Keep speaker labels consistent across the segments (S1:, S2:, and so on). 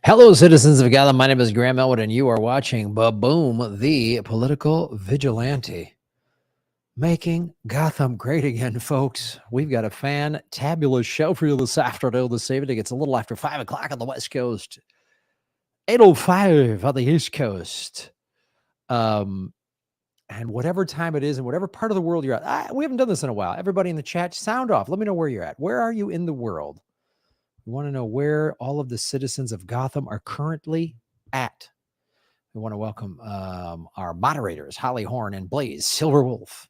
S1: Hello, citizens of Gotham. My name is Graham Elwood, and you are watching Ba-Boom, the political vigilante. Making Gotham great again, folks. We've got a fantabulous show for you this afternoon, this evening. It's a little after 5 o'clock on the West Coast, 8:05 on the East Coast. And whatever time it is and whatever part of the world you're at, we haven't done this in a while. Everybody in the chat, sound off. Let me know where you're at. Where are you in the world? We want to know where all of the citizens of Gotham are currently at. We want to welcome our moderators, Holly Horn and Blaze Silverwolf,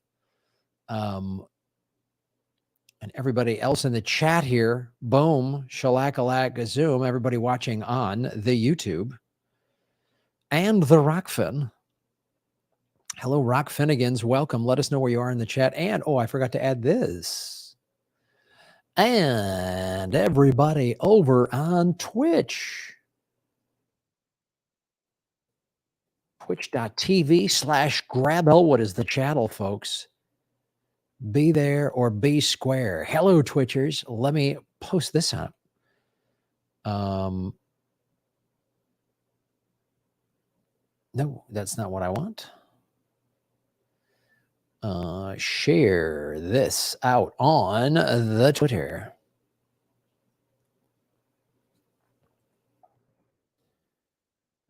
S1: and everybody else in the chat here. Boom, shalakalak, zoom, everybody watching on the YouTube and the Rockfin. Hello, Rock Finnegans. Welcome. Let us know where you are in the chat. And, I forgot to add this. And everybody over on Twitch. Twitch.tv/Grab Elwood is the channel, folks. Be there or be square. Hello, Twitchers. Let me post this up. No, that's not what I want. Share this out on the Twitter.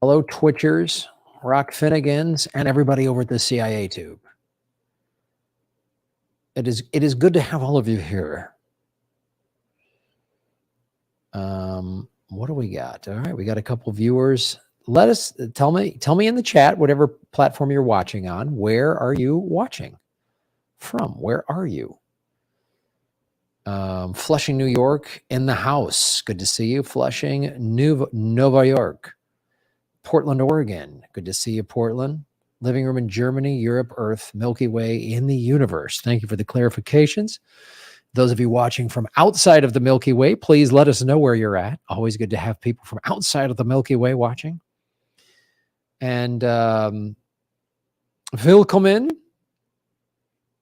S1: Hello, Twitchers, Rock Finnegans, and everybody over at the CIA Tube. It is good to have all of you here. What do we got? All right, we got a couple viewers. Let us tell me in the chat, whatever platform you're watching on, where are you watching from? Where are you? Flushing, New York, in the house. Good to see you. Flushing, Nova York. Portland, Oregon. Good to see you, Portland. Living room in Germany, Europe, Earth, Milky Way, in the universe. Thank you for the clarifications. Those of you watching from outside of the Milky Way, please let us know where you're at. Always good to have people from outside of the Milky Way watching. And willkommen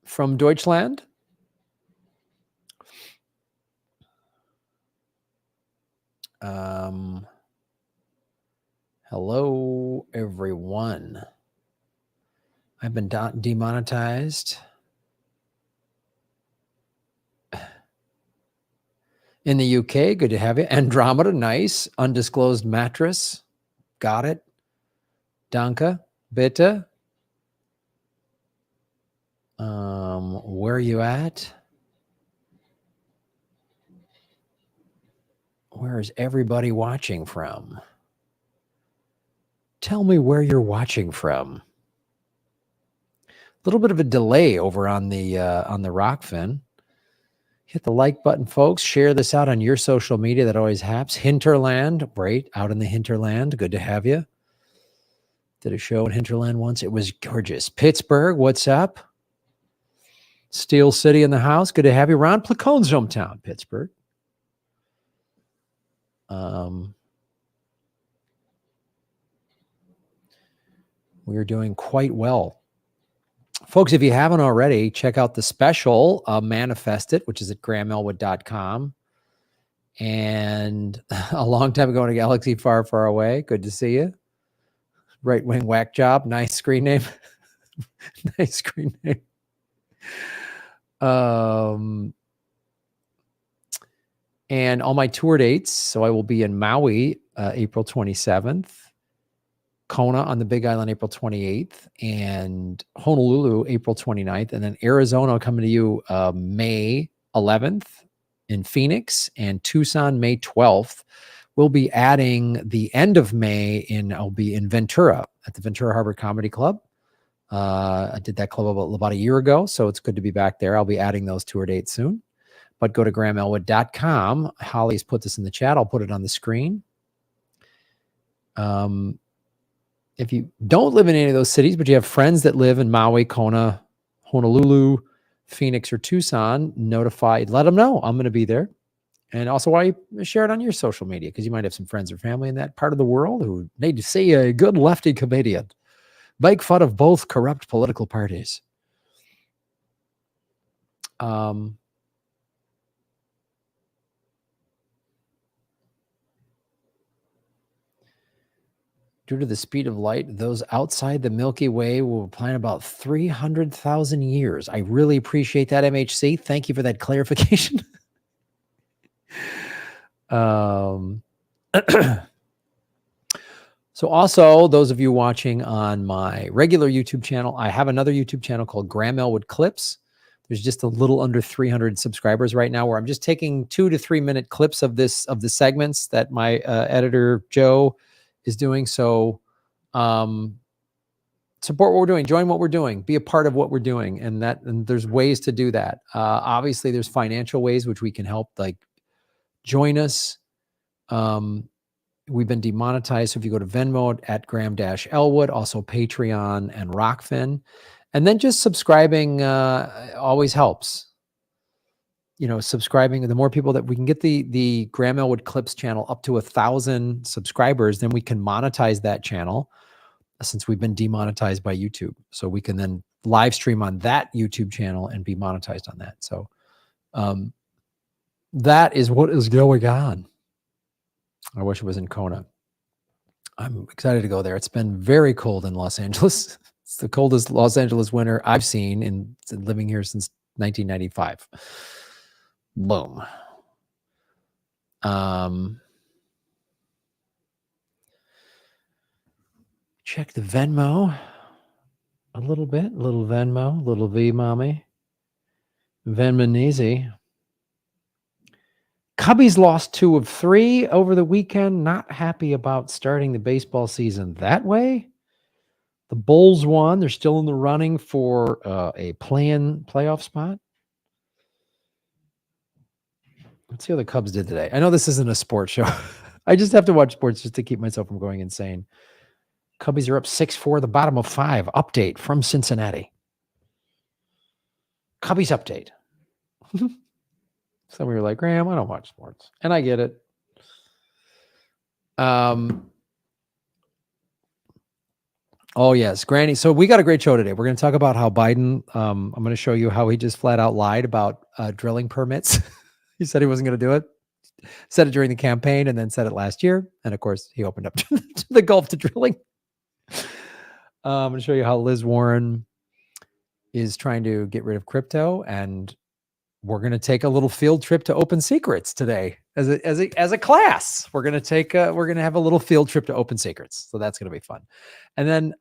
S1: from Deutschland. Hello, everyone. I've been demonetized. In the UK, good to have you. Andromeda, nice. Undisclosed mattress. Got it. Danke, bitte. Where are you at? Where is everybody watching from? Tell me where you're watching from. A little bit of a delay over on the Rockfin. Hit the like button, folks. Share this out on your social media. That always helps. Hinterland, right? Out in the hinterland. Good to have you. Did a show in Hinterland once. It was gorgeous. Pittsburgh, what's up? Steel City in the house. Good to have you. Ron Placone's hometown, Pittsburgh. We are doing quite well. Folks, if you haven't already, check out the special, Manifest It, which is at grahamelwood.com. And a long time ago in a galaxy far, far away. Good to see you. Right Wing Whack Job. Nice screen name. Nice screen name. And all my tour dates. So I will be in Maui, April 27th. Kona on the Big Island, April 28th, and Honolulu, April 29th, and then Arizona coming to you May 11th in Phoenix, and Tucson, May 12th. We'll be adding the end of May I'll be in Ventura at the Ventura Harbor Comedy Club. I did that club about a year ago, so it's good to be back there. I'll be adding those tour dates soon. But go to grahamelwood.com. Holly's put this in the chat. I'll put it on the screen. If you don't live in any of those cities, but you have friends that live in Maui, Kona, Honolulu, Phoenix, or Tucson, let them know I'm going to be there. And also, why you share it on your social media, because you might have some friends or family in that part of the world who need to see a good lefty comedian make fun of both corrupt political parties. Due to the speed of light, those outside the Milky Way will plan about 300,000 years. I really appreciate that, MHC. Thank you for that clarification. So also, those of you watching on my regular YouTube channel, I have another YouTube channel called Graham Elwood Clips. There's just a little under 300 subscribers right now, where I'm just taking 2 to 3 minute clips of the segments that my editor Joe is doing. So support what we're doing, join what we're doing, be a part of what we're doing, and there's ways to do that. Obviously, there's financial ways which we can help, like join us. We've been demonetized. So if you go to Venmo at Graham-Elwood, also Patreon and Rockfin, and then just subscribing always helps. Subscribing, the more people that we can get the Graham Elwood Clips channel up to 1,000 subscribers, then we can monetize that channel, since we've been demonetized by YouTube. So we can then live stream on that YouTube channel and be monetized on that. So that is what is going on. I wish it was in Kona. I'm excited to go there. It's been very cold in Los Angeles. It's the coldest Los Angeles winter I've seen in living here since 1995. Boom. Check the Venmo a little bit. Little Venmo, little V mommy. Venmonese. Cubbies lost 2 of 3 over the weekend. Not happy about starting the baseball season that way. The Bulls won. They're still in the running for a play-in playoff spot. Let's see how the Cubs did today. I know this isn't a sports show. I just have to watch sports just to keep myself from going insane. Cubbies are up 6-4, the bottom of 5. Update from Cincinnati. Cubbies update. Some of you are like, Graham, I don't watch sports. And I get it. Oh, yes, Granny. So we got a great show today. We're going to talk about how Biden, I'm going to show you how he just flat out lied about drilling permits. He said he wasn't going to do it. Said it during the campaign and then said it last year. And of course, he opened up to the Gulf to drilling. I'm going to show you how Liz Warren is trying to get rid of crypto, and we're going to take a little field trip to Open Secrets today as a class. We're going to have a little field trip to Open Secrets. So that's going to be fun. And then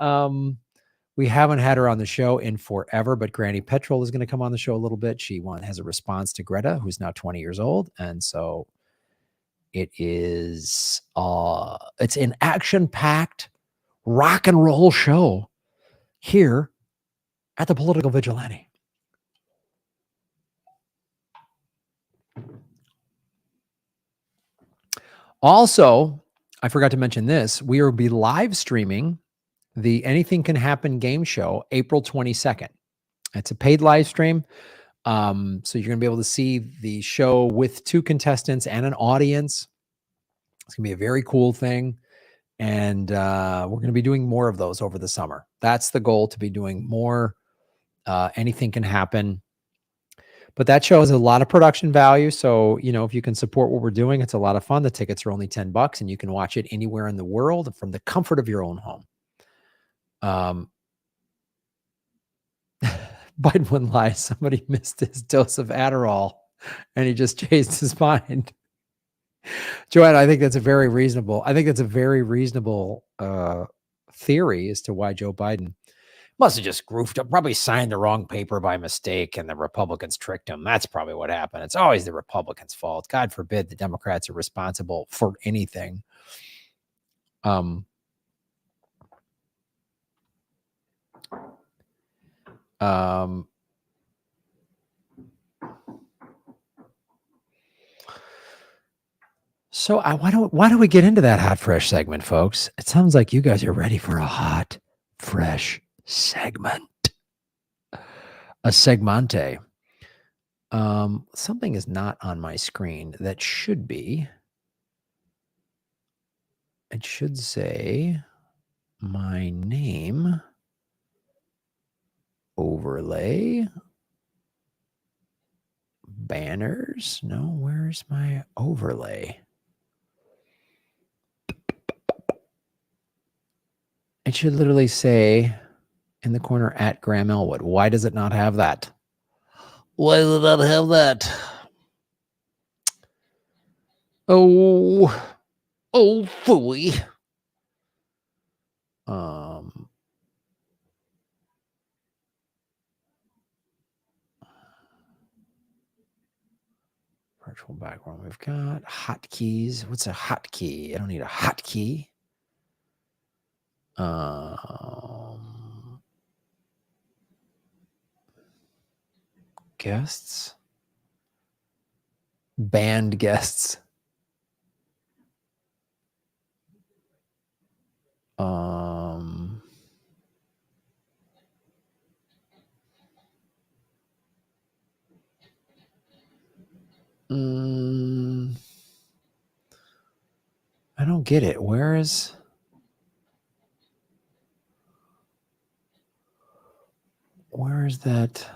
S1: we haven't had her on the show in forever, but Granny Petrol is going to come on the show a little bit. She has a response to Greta, who's now 20 years old. And so it is, it's an action-packed rock and roll show here at the Political Vigilante. Also, I forgot to mention this. We will be live streaming the Anything Can Happen game show April 22nd. It's a paid live stream. So you're going to be able to see the show with 2 contestants and an audience. It's going to be a very cool thing. And we're going to be doing more of those over the summer. That's the goal, to be doing more. Anything can happen. But that show has a lot of production value. So, if you can support what we're doing, it's a lot of fun. The tickets are only $10 and you can watch it anywhere in the world from the comfort of your own home. Biden wouldn't lie. Somebody missed his dose of Adderall and he just changed his mind. Joanna, I think that's a very reasonable theory as to why Joe Biden must have just goofed up, probably signed the wrong paper by mistake and the Republicans tricked him. That's probably what happened. It's always the Republicans' fault. God forbid the Democrats are responsible for anything. So why don't we get into that hot, fresh segment, folks? It sounds like you guys are ready for a hot, fresh segment. A segmente. Something is not on my screen that should be. It should say my name. Overlay. Banners. No, where's my overlay? It should literally say in the corner at Graham Elwood. Why does it not have that? Why does it not have that? Oh, phooey. Virtual background. We've got hotkeys. What's a hotkey? I don't need a hotkey. Guests. Band guests. I don't get it. Where is that?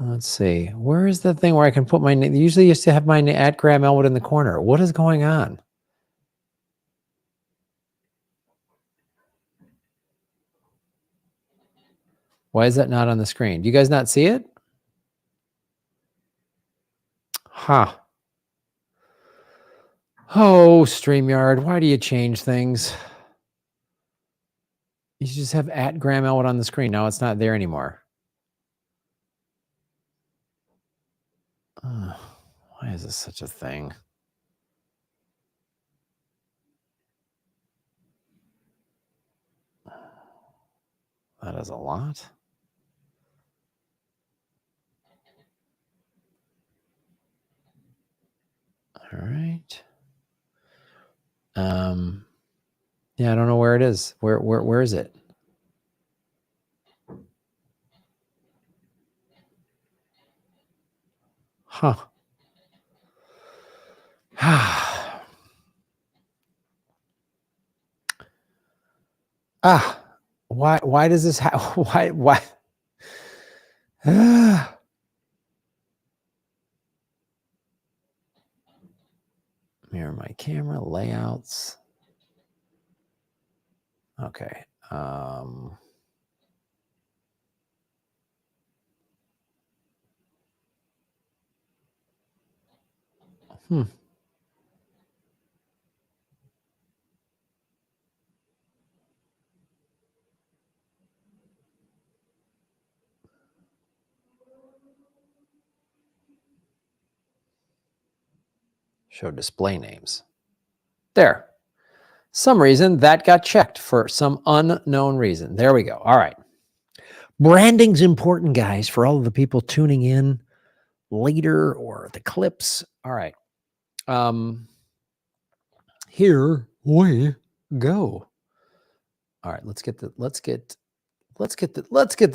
S1: Let's see. Where is the thing where I can put my name? Usually used to have my name at Graham Elwood in the corner. What is going on? Why is that not on the screen? Do you guys not see it? Huh. Oh, StreamYard, why do you change things? You should just have at Graham Elwood on the screen. Now it's not there anymore. Why is this such a thing? That is a lot. All right. Yeah, I don't know where it is. Where is it? Huh. Why does this why mirror my camera layouts. Okay. Show display names. There. Some reason that got checked for some unknown reason. There we go. All right. Branding's important, guys, for all of the people tuning in later or the clips. All right. Here we go. All right, let's get the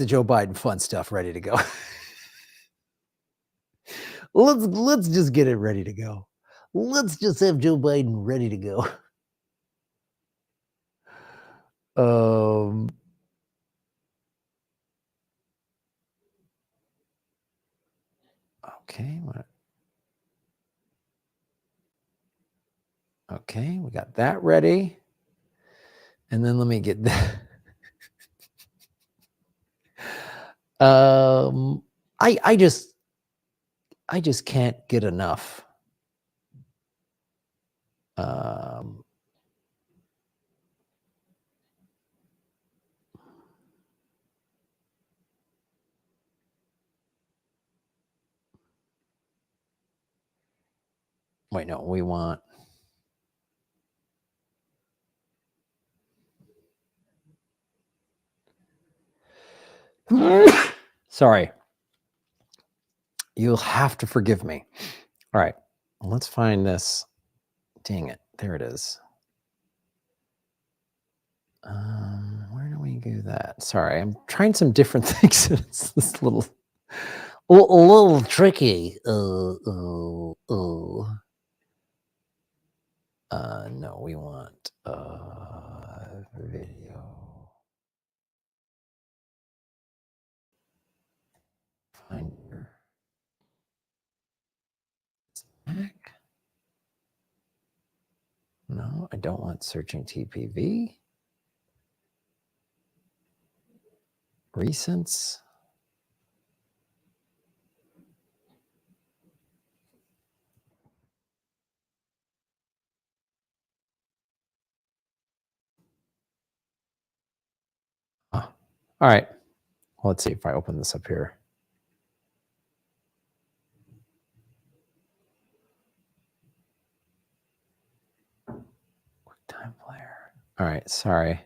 S1: Joe Biden fun stuff ready to go. let's just get it ready to go. Let's just have Joe Biden ready to go. Okay. Okay, we got that ready. And then let me get that. I just can't get enough. Wait, no, we want. Sorry. You'll have to forgive me. All right, let's find this. Dang it. There it is. Where do we do that? Sorry, I'm trying some different things. It's this a little tricky. No, we want video. heck? No, I don't want searching TPV. Recents. All right. Well, let's see if I open this up here. QuickTime Player. All right. Sorry.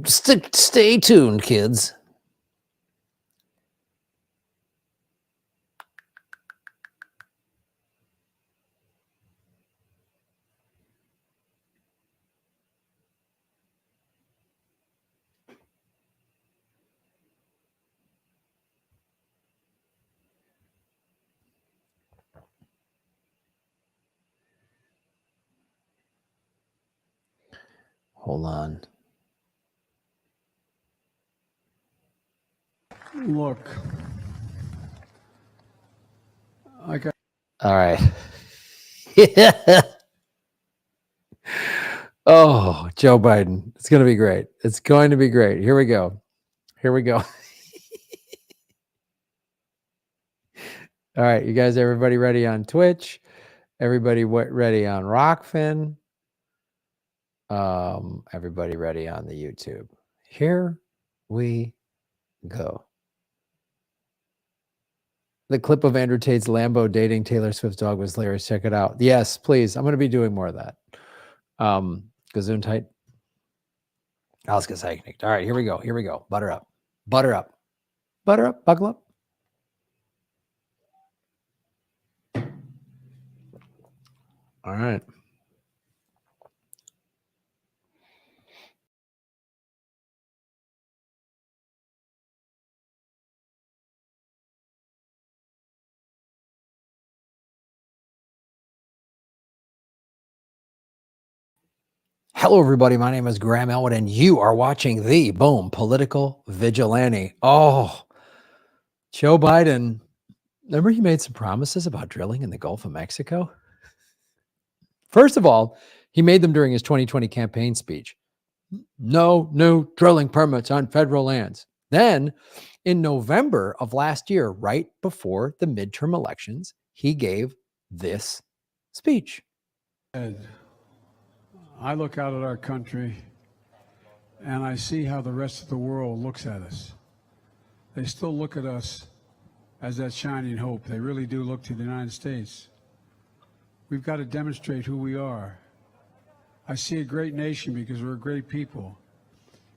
S1: Stay tuned, kids. Hold on.
S2: Look, I got.
S1: All right. Yeah. Oh, Joe Biden. It's going to be great. It's going to be great. Here we go. Here we go. All right, you guys, everybody ready on Twitch? Everybody ready on Rockfin? Everybody ready on the YouTube? Here we go. The clip of Andrew Tate's Lambo dating Taylor Swift's dog was hilarious. Check it out. Yes, please. I'm going to be doing more of that. Gesundheit. Ausgezeichnet. All right, here we go. Here we go. Butter up. Butter up. Butter up. Buckle up. All right. Hello, everybody. My name is Graham Elwood, and you are watching the Boom Political Vigilante. Oh, Joe Biden. Remember he made some promises about drilling in the Gulf of Mexico? First of all, he made them during his 2020 campaign speech. No new drilling permits on federal lands. Then, in November of last year, right before the midterm elections, he gave this speech.
S2: I look out at our country and I see how the rest of the world looks at us. They still look at us as that shining hope. They really do look to the United States. We've got to demonstrate who we are. I see a great nation because we're a great people.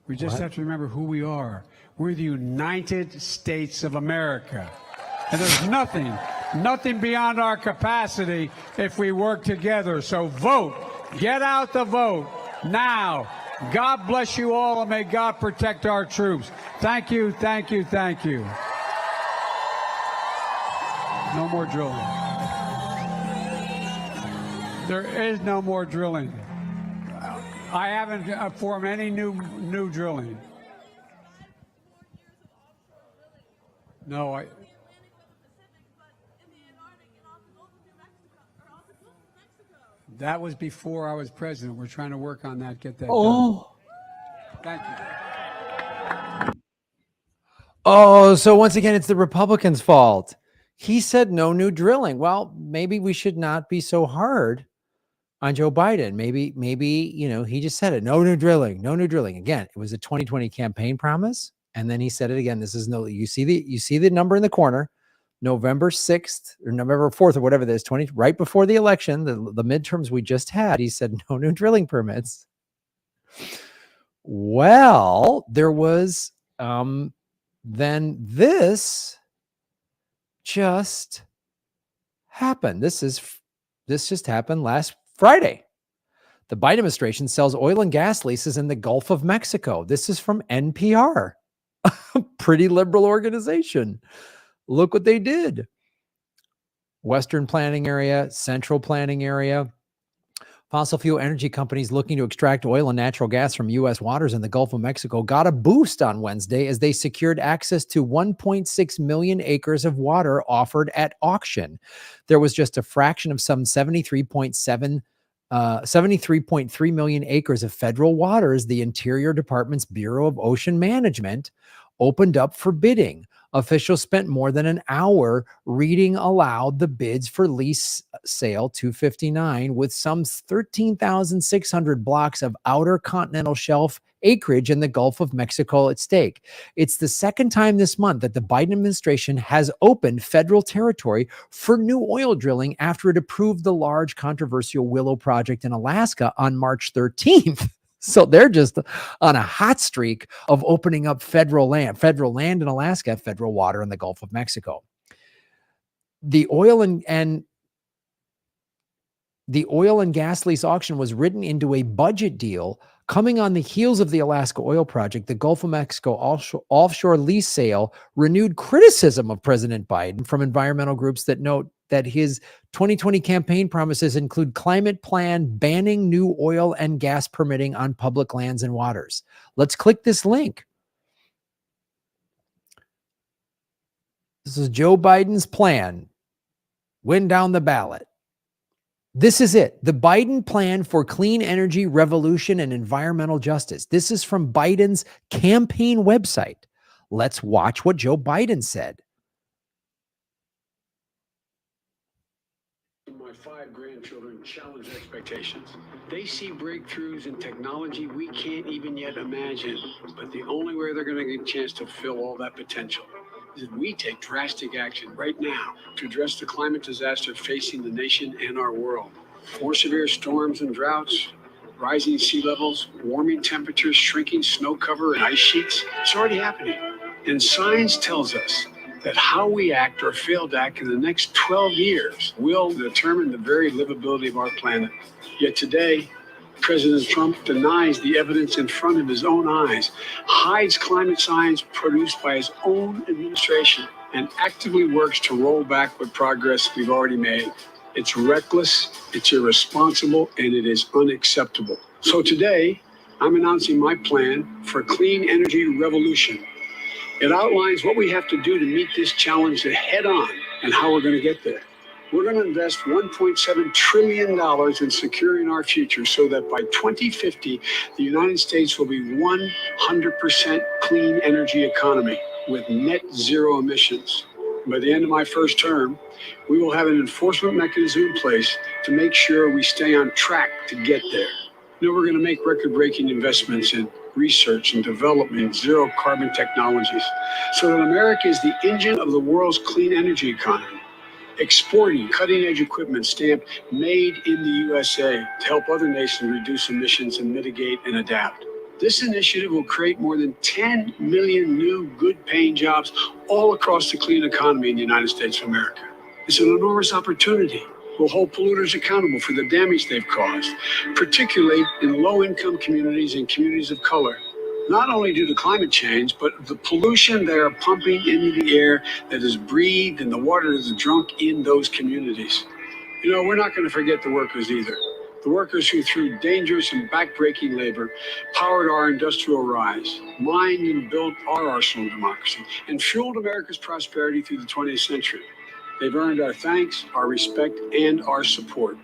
S2: We just have to remember who we are. We're the United States of America. And there's nothing beyond our capacity if we work together. So vote. Get out the vote now. God bless you all, and may God protect our troops. Thank you, thank you, thank you. No more drilling. There is no more drilling. I haven't formed any new drilling. No, that was before I was president. We're trying to work on that, get that done. Thank you.
S1: Oh, so once again, it's the Republicans' fault. He said no new drilling. Well, maybe we should not be so hard on Joe Biden. Maybe, he just said it. No new drilling, no new drilling. Again, it was a 2020 campaign promise. And then he said it again. This is you see the number in the corner, November 6th or November 4th or whatever it is, right before the election, the midterms we just had, he said no new drilling permits. Well, there was, then this just happened. This just happened last Friday. The Biden administration sells oil and gas leases in the Gulf of Mexico. This is from NPR, a pretty liberal organization. Look what they did. Western planning area, central planning area. Fossil fuel energy companies looking to extract oil and natural gas from U.S. waters in the Gulf of Mexico got a boost on Wednesday as they secured access to 1.6 million acres of water offered at auction. There was just a fraction of some 73.3 million acres of federal waters the Interior Department's Bureau of Ocean Management opened up for bidding. Officials spent more than an hour reading aloud the bids for lease sale 259, with some 13,600 blocks of outer continental shelf acreage in the Gulf of Mexico at stake. It's the second time this month that the Biden administration has opened federal territory for new oil drilling after it approved the large controversial Willow project in Alaska on March 13th. So they're just on a hot streak of opening up federal land in Alaska, federal water in the Gulf of Mexico. The oil and gas lease auction was written into a budget deal coming on the heels of the Alaska oil project. The Gulf of Mexico offshore lease sale renewed criticism of President Biden from environmental groups that note that his 2020 campaign promises include climate plan banning new oil and gas permitting on public lands and waters. Let's click this link. This is Joe Biden's plan. Win down the ballot. This is it. The Biden plan for clean energy revolution and environmental justice. This is from Biden's campaign website. Let's watch what Joe Biden said.
S2: My 5 grandchildren challenge expectations. They see breakthroughs in technology we can't even yet imagine. But the only way they're going to get a chance to fill all that potential is if we take drastic action right now to address the climate disaster facing the nation and our world. More severe storms and droughts, rising sea levels, warming temperatures, shrinking snow cover and ice sheets. It's already happening. And science tells us that how we act or fail to act in the next 12 years will determine the very livability of our planet. Yet today, President Trump denies the evidence in front of his own eyes, hides climate science produced by his own administration, and actively works to roll back what progress we've already made. It's reckless, it's irresponsible, and it is unacceptable. So today, I'm announcing my plan for a clean energy revolution. It outlines what we have to do to meet this challenge head on and how we're going to get there. We're going to invest $1.7 trillion in securing our future so that by 2050, the United States will be 100% clean energy economy with net zero emissions. By the end of my first term, we will have an enforcement mechanism in place to make sure we stay on track to get there. We're going to make record-breaking investments in research and development in zero carbon technologies so that America is the engine of the world's clean energy economy, exporting cutting-edge equipment stamped made in the USA to help other nations reduce emissions and mitigate and adapt. This initiative will create more than 10 million new good-paying jobs all across the clean economy in the United States of America. It's an enormous opportunity. We'll hold polluters accountable for the damage they've caused, particularly in low-income communities and communities of color. Not only due to climate change, but the pollution they are pumping into the air that is breathed and the water that is drunk in those communities. We're not going to forget the workers either. The workers who, through dangerous and backbreaking labor, powered our industrial rise, mined and built our arsenal of democracy, and fueled America's prosperity through the 20th century. They've earned our thanks, our respect, and our support.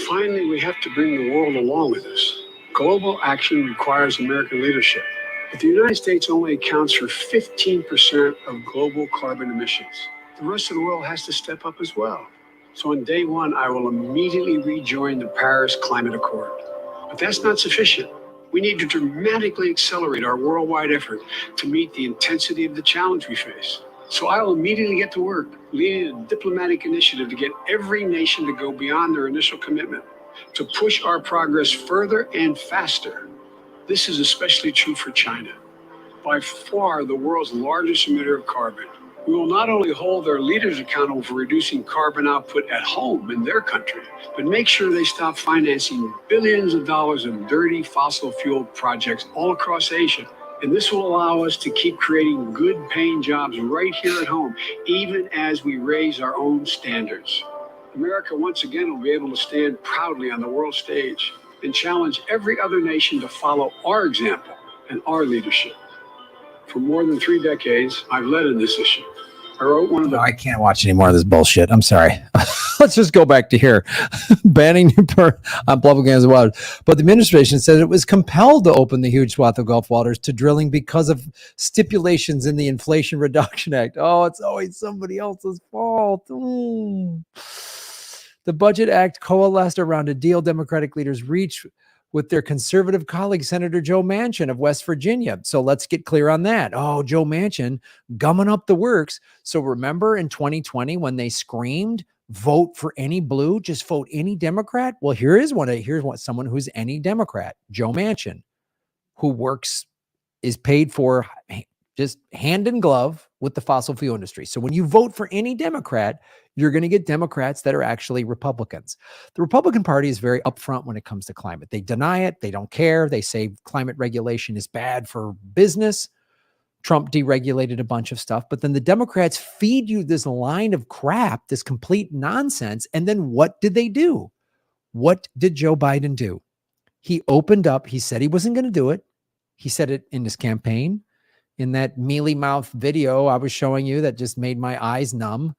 S2: Finally, we have to bring the world along with us. Global action requires American leadership. But the United States only accounts for 15% of global carbon emissions. The rest of the world has to step up as well. So on day one, I will immediately rejoin the Paris Climate Accord. But that's not sufficient. We need to dramatically accelerate our worldwide effort to meet the intensity of the challenge we face. So I will immediately get to work, leading a diplomatic initiative to get every nation to go beyond their initial commitment, to push our progress further and faster. This is especially true for China, by far the world's largest emitter of carbon. We will not only hold their leaders accountable for reducing carbon output at home in their country, but make sure they stop financing billions of dollars of dirty fossil fuel projects all across Asia. And this will allow us to keep creating good paying jobs right here at home, even as we raise our own standards. America once again will be able to stand proudly on the world stage and challenge every other nation to follow our example and our leadership. For more than 3 decades, I've led in this issue. I wrote one of the...
S1: I can't watch any more of this bullshit. I'm sorry. Let's just go back to here. Banning on public lands of water. But the administration said it was compelled to open the huge swath of Gulf waters to drilling because of stipulations in the Inflation Reduction Act. Oh, it's always somebody else's fault. The Budget Act coalesced around a deal Democratic leaders reached with their conservative colleague, Senator Joe Manchin of West Virginia. So let's get clear on that. Oh, Joe Manchin gumming up the works. So remember in 2020 when they screamed, vote for any blue, just vote any Democrat? Well, here's someone who's any Democrat, Joe Manchin, who is paid for just hand in glove with the fossil fuel industry. So when you vote for any Democrat, you're going to get Democrats that are actually Republicans. The Republican Party is very upfront when it comes to climate. They deny it. They don't care. They say climate regulation is bad for business. Trump deregulated a bunch of stuff, but then the Democrats feed you this line of crap, this complete nonsense. And then what did they do? What did Joe Biden do? He opened up. He said he wasn't going to do it. He said it in his campaign, in that mealy mouth video I was showing you that just made my eyes numb.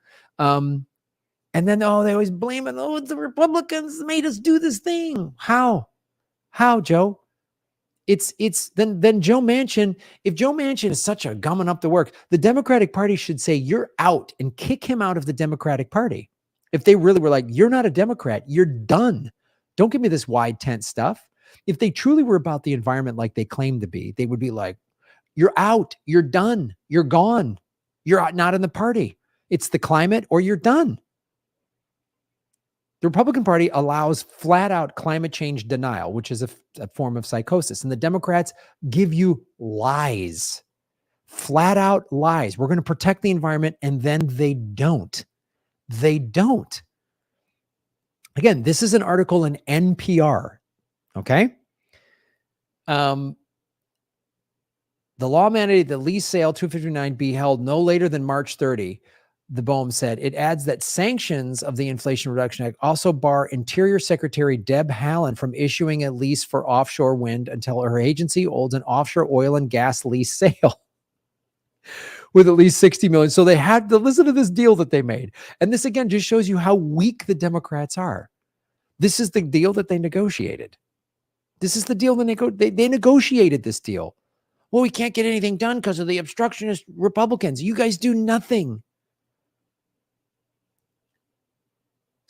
S1: And then, they always blame it. Oh, the Republicans made us do this thing. How, Joe? Then Joe Manchin, if Joe Manchin is such a gumming up the work, the Democratic Party should say, you're out, and kick him out of the Democratic Party. If they really were like, you're not a Democrat, you're done. Don't give me this wide tent stuff. If they truly were about the environment like they claim to be, they would be like, you're out, you're done, you're gone, you're not in the party. It's the climate or you're done. The Republican Party allows flat out climate change denial, which is a form of psychosis. And the Democrats give you lies, flat out lies. We're going to protect the environment. And then they don't. They don't. Again, this is an article in NPR. Okay. The law mandated that lease sale 259 be held no later than March 30. The BOEM said it adds that sanctions of the Inflation Reduction Act also bar Interior Secretary Deb Haaland from issuing a lease for offshore wind until her agency holds an offshore oil and gas lease sale with at least 60 million. So they had to listen to this deal that they made. And this again just shows you how weak the Democrats are. This is the deal that they negotiated. This is the deal that they negotiated this deal. Well, we can't get anything done because of the obstructionist Republicans. You guys do nothing.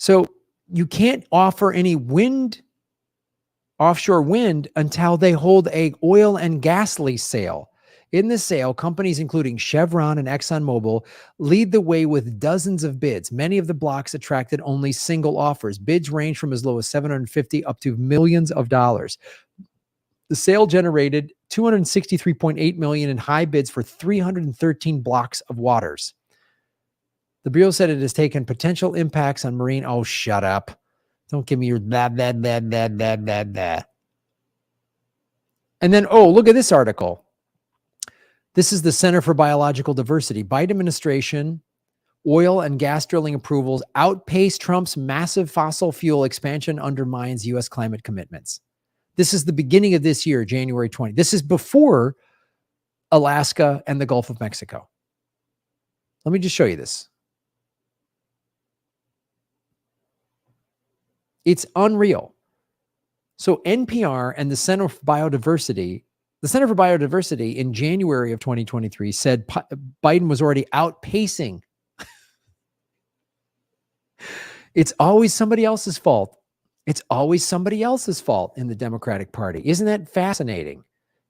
S1: So you can't offer any offshore wind until they hold a oil and gas lease sale. In this sale, companies including Chevron and ExxonMobil lead the way with dozens of bids. Many of the blocks attracted only single offers. Bids range from as low as $750 up to millions of dollars. The sale generated $263.8 million in high bids for 313 blocks of waters. The Bureau said it has taken potential impacts on marine. Oh, shut up. Don't give me your blah, blah, blah, blah, blah, blah, blah. And then, look at this article. This is the Center for Biological Diversity. Biden administration, oil and gas drilling approvals outpace Trump's massive fossil fuel expansion undermines U.S. climate commitments. This is the beginning of this year, January 20. This is before Alaska and the Gulf of Mexico. Let me just show you this. It's unreal. So NPR and the Center for Biodiversity in January of 2023 said Biden was already outpacing. It's always somebody else's fault. It's always somebody else's fault in the Democratic Party. Isn't that fascinating?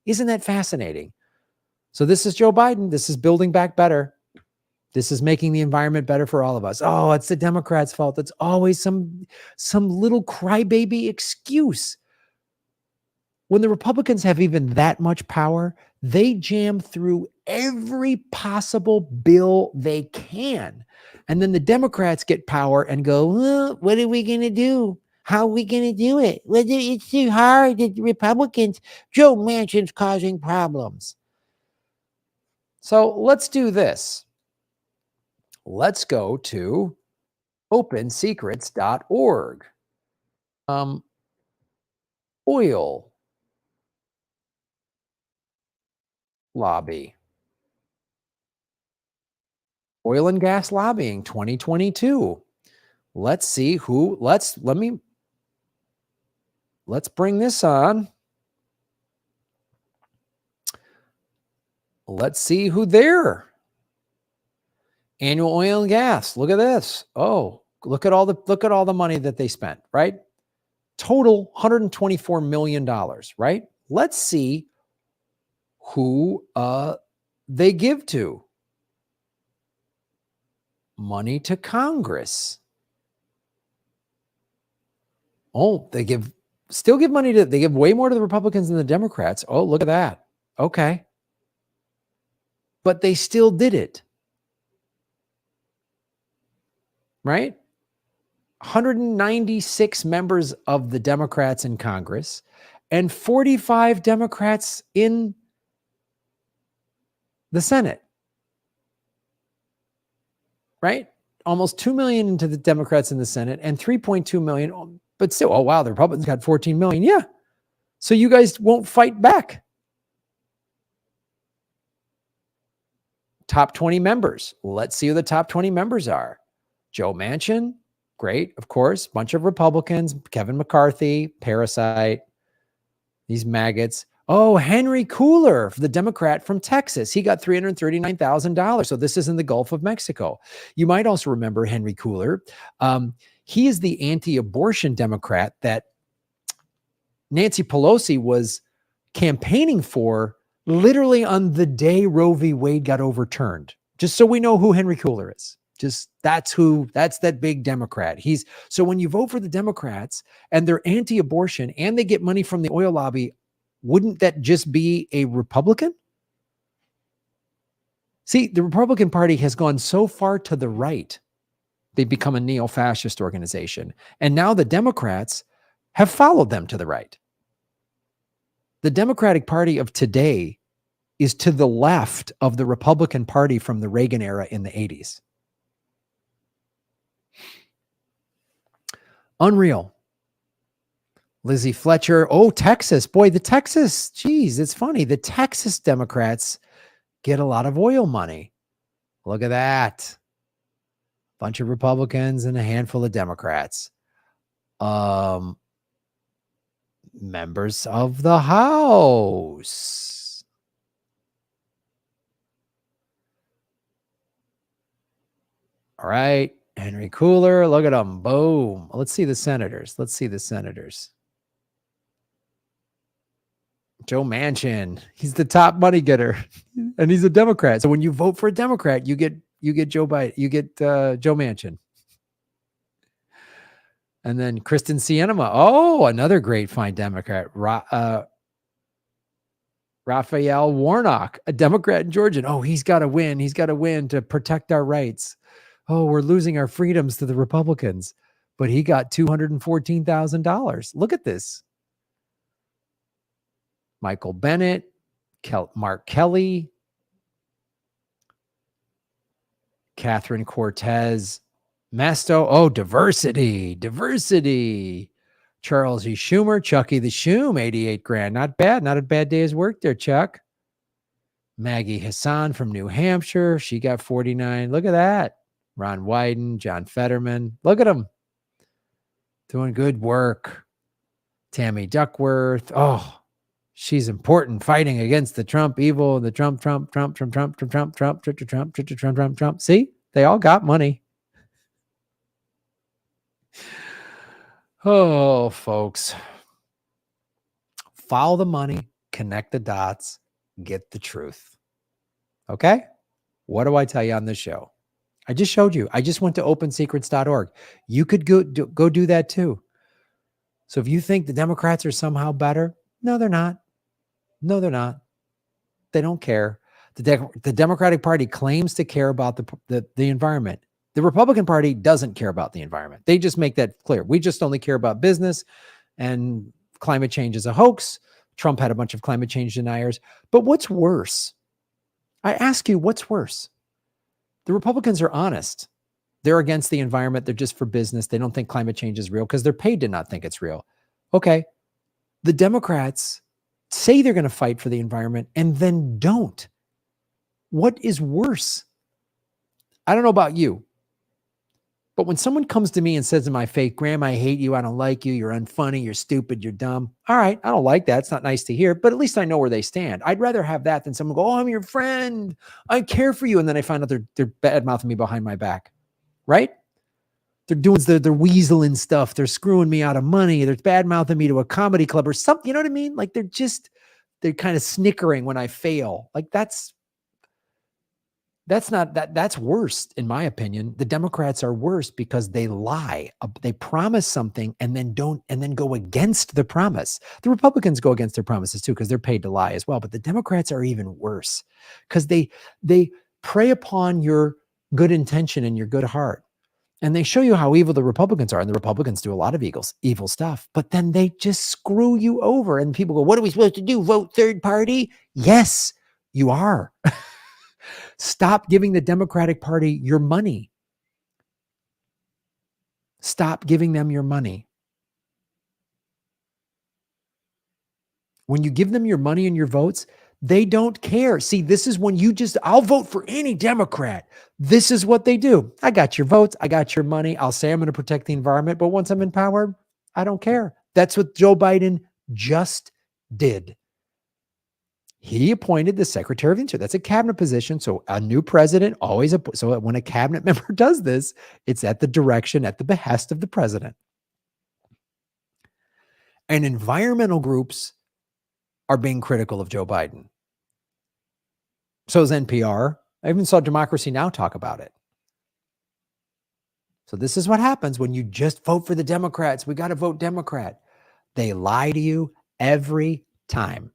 S1: Isn't that fascinating? So this is Joe Biden. This is building back better. This is making the environment better for all of us. Oh, it's the Democrats' fault. It's always some little crybaby excuse. When the Republicans have even that much power, they jam through every possible bill they can. And then the Democrats get power and go, well, what are we going to do? How are we going to do it? Well, it's too hard. The Republicans, Joe Manchin's causing problems. So let's do this. Let's go to OpenSecrets.org. Oil lobby. Oil and gas lobbying 2022. Let's see who, let's bring this on. Let's see who they're. Annual oil and gas. Look at this. Oh, look at all the money that they spent, right? Total $124 million, right? Let's see who they give to. Money to Congress. Oh, they still give money to, they give way more to the Republicans than the Democrats. Oh, look at that. Okay. But they still did it. Right? 196 members of the Democrats in Congress and 45 Democrats in the Senate. Right? Almost 2 million to the Democrats in the Senate and 3.2 million, but still, oh wow, the Republicans got 14 million. Yeah. So you guys won't fight back. Top 20 members. Let's see who the top 20 members are. Joe Manchin, great, of course. Bunch of Republicans. Kevin McCarthy, parasite. These maggots. Oh, Henry Cooler, the Democrat from Texas. He got $339,000. So this is in the Gulf of Mexico. You might also remember Henry Cooler. He is the anti-abortion Democrat that Nancy Pelosi was campaigning for literally on the day Roe v. Wade got overturned. Just so we know who Henry Cooler is. Just that's that big Democrat. So when you vote for the Democrats and they're anti-abortion and they get money from the oil lobby, wouldn't that just be a Republican? See, the Republican Party has gone so far to the right. They've become a neo-fascist organization. And now the Democrats have followed them to the right. The Democratic Party of today is to the left of the Republican Party from the Reagan era in the 80s. Unreal. Lizzie Fletcher. Oh, Texas. Boy, the Texas. Geez, it's funny. The Texas Democrats get a lot of oil money. Look at that. Bunch of Republicans and a handful of Democrats. Members of the House. All right. Henry Cooler. Look at them. Boom. Let's see the senators. Joe Manchin. He's the top money getter and he's a Democrat. So when you vote for a Democrat, you get Joe Biden, you get Joe Manchin. And then Kristen Sinema. Oh, another great fine Democrat. Raphael Warnock, a Democrat in Georgia. Oh, he's got to win. He's got to win to protect our rights. Oh, we're losing our freedoms to the Republicans. But he got $214,000. Look at this. Michael Bennett, Mark Kelly, Catherine Cortez Masto. Oh, diversity. Charles E. Schumer, Chucky the Shoom, 88 grand. Not bad. Not a bad day's work there, Chuck. Maggie Hassan from New Hampshire. She got 49. Look at that. Ron Wyden, John Fetterman. Look at them. Doing good work. Tammy Duckworth. Oh, she's important, fighting against the Trump evil, the Trump. See, they all got money. Oh, folks, follow the money, connect the dots, get the truth. Okay? What do I tell you on this show? I just showed you. I just went to opensecrets.org. You could go do that too. So if you think the Democrats are somehow better, no, they're not. No, they're not. They don't care. The Democratic Party claims to care about the environment. The Republican Party doesn't care about the environment. They just make that clear. We just only care about business, and climate change is a hoax. Trump had a bunch of climate change deniers. But what's worse? I ask you, what's worse? The Republicans are honest. They're against the environment. They're just for business. They don't think climate change is real because they're paid to not think it's real. Okay. The Democrats say they're going to fight for the environment and then don't. What is worse? I don't know about you, but when someone comes to me and says in my face, Graham, I hate you. I don't like you. You're unfunny. You're stupid. You're dumb. All right. I don't like that. It's not nice to hear, but at least I know where they stand. I'd rather have that than someone go, oh, I'm your friend. I care for you. And then I find out they're bad mouthing me behind my back. Right? They're doing, they're weaseling stuff. They're screwing me out of money. They're bad mouthing me to a comedy club or something. You know what I mean? Like they're kind of snickering when I fail. Like that's worse in my opinion. The Democrats are worse because they lie. They promise something and then go against the promise. The Republicans go against their promises too because they're paid to lie as well. But the Democrats are even worse because they prey upon your good intention and your good heart. And they show you how evil the Republicans are. And the Republicans do a lot of evil stuff, but then they just screw you over. And people go, what are we supposed to do? Vote third party? Yes, you are. Stop giving the Democratic Party your money. Stop giving them your money. When you give them your money and your votes, they don't care. See, this is when I'll vote for any Democrat. This is what they do. I got your votes. I got your money. I'll say I'm going to protect the environment, but once I'm in power, I don't care. That's what Joe Biden just did. He appointed the Secretary of the Interior. That's a cabinet position. So a new president so when a cabinet member does this, it's at the behest of the president. And environmental groups are being critical of Joe Biden. So is NPR. I even saw Democracy Now! Talk about it. So this is what happens when you just vote for the Democrats. We got to vote Democrat. They lie to you every time.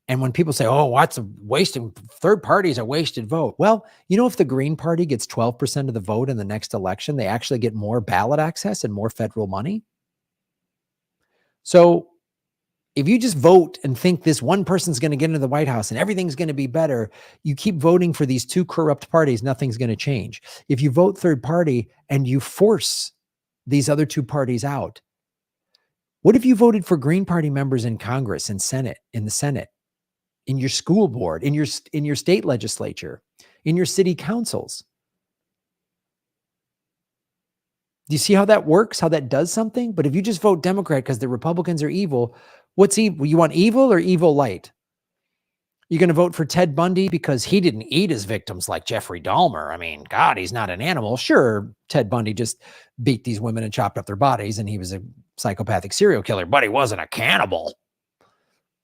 S1: And when people say, oh, what's a wasting, third party's a wasted vote. Well, if the Green Party gets 12% of the vote in the next election, they actually get more ballot access and more federal money. So if you just vote and think this one person's going to get into the White House and everything's going to be better, you keep voting for these two corrupt parties, nothing's going to change. If you vote third party and you force these other two parties out, what if you voted for Green Party members in Congress and in the Senate, in your school board, in your state legislature, in your city councils? Do you see how that works? How that does something? But if you just vote Democrat because the Republicans are evil, what's evil? You want evil or evil light? You're going to vote for Ted Bundy because he didn't eat his victims like Jeffrey Dahmer. I mean, God, he's not an animal. Sure, Ted Bundy just beat these women and chopped up their bodies, and he was a psychopathic serial killer, but he wasn't a cannibal.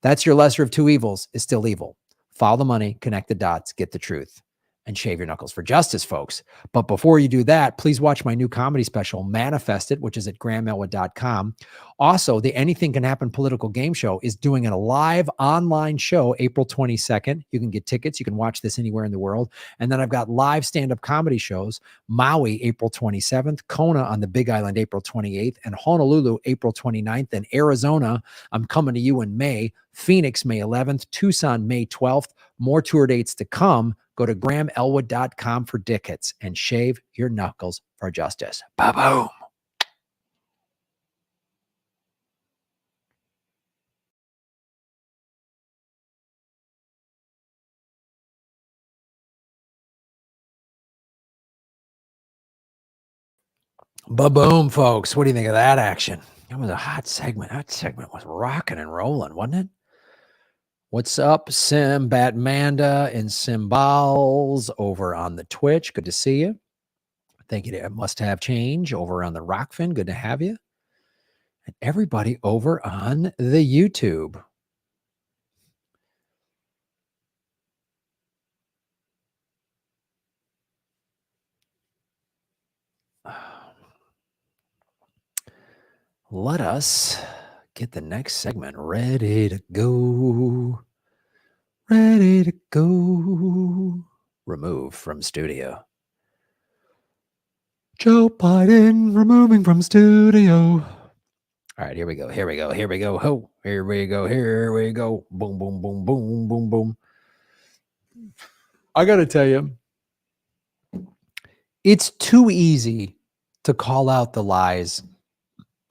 S1: That's your lesser of two evils, is still evil. Follow the money, connect the dots, get the truth, and shave your knuckles for justice, folks. But before you do that, please watch my new comedy special, Manifest It, which is at grahamelwood.com. Also, the Anything Can Happen political game show is doing a live online show April 22nd. You can get tickets. You can watch this anywhere in the world. And then I've got live stand-up comedy shows, Maui, April 27th, Kona on the Big Island, April 28th, and Honolulu, April 29th, and Arizona, I'm coming to you in May, Phoenix, May 11th, Tucson, May 12th. More tour dates to come. Go to grahamelwood.com for tickets and shave your knuckles for justice. Ba-boom. Ba-boom, folks. What do you think of that action? That was a hot segment. That segment was rocking and rolling, wasn't it? What's up, Batmanda and Symbols over on the Twitch? Good to see you. Thank you to Must Have Change over on the Rockfin. Good to have you. And everybody over on the YouTube. Let us get the next segment ready to go. Ready to go. Remove from studio. Joe Biden removing from studio. All right, here we go. Here we go. Here we go. Ho. Here we go. Here we go. Boom, boom, boom, boom, boom, boom. I got to tell you, It's too easy to call out the lies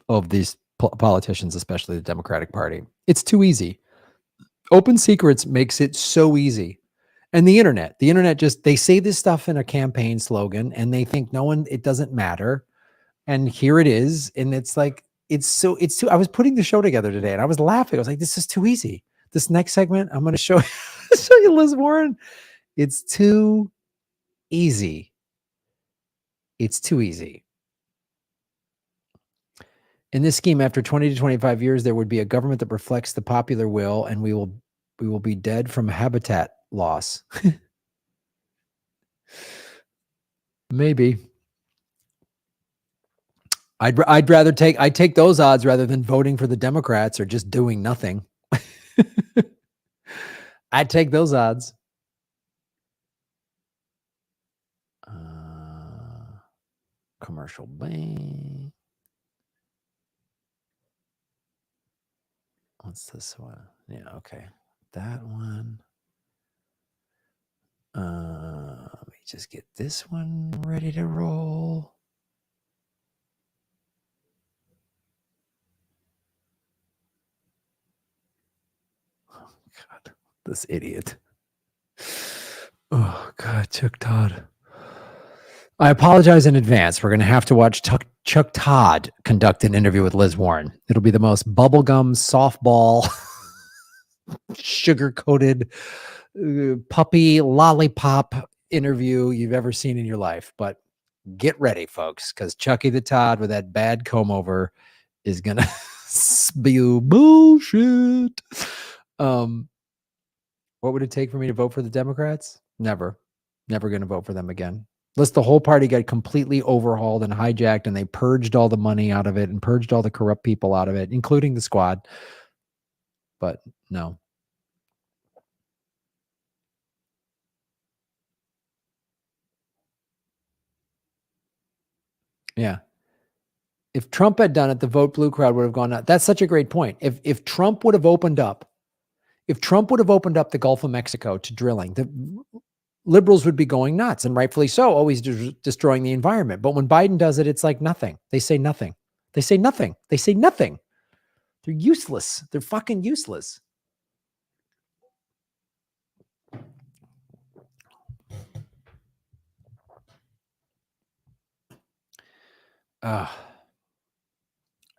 S1: of these politicians, especially the Democratic Party. It's too easy. Open secrets makes it so easy. And the internet just, they say this stuff in a campaign slogan and they think it doesn't matter. And here it is. And it's like, it's too, I was putting the show together today and I was laughing. I was like, this is too easy. This next segment, I'm going to show you Liz Warren. It's too easy. It's too easy. In this scheme, after 20 to 25 years, there would be a government that reflects the popular will, and we will be dead from habitat loss. Maybe. I'd take those odds rather than voting for the Democrats or just doing nothing. I'd take those odds. Commercial bank. What's this one? Yeah, okay. That one. Let me just get this one ready to roll. Oh, God, this idiot. Oh, God, Chuck Todd. I apologize in advance. We're going to have to watch Chuck Todd conduct an interview with Liz Warren. It'll be the most bubblegum, softball, sugar-coated, puppy, lollipop interview you've ever seen in your life. But get ready, folks, because Chucky the Todd with that bad comb over is going to spew bullshit. What would it take for me to vote for the Democrats? Never going to vote for them again. Unless the whole party got completely overhauled and hijacked and they purged all the money out of it and purged all the corrupt people out of it, including the squad. But no. Yeah. If Trump had done it, the vote blue crowd would have gone out. That's such a great point. If Trump would have opened up, the Gulf of Mexico to drilling, the liberals would be going nuts, and rightfully so, always destroying the environment. But when Biden does it, it's like nothing. They say nothing. They say nothing. They say nothing. They're useless. They're fucking useless.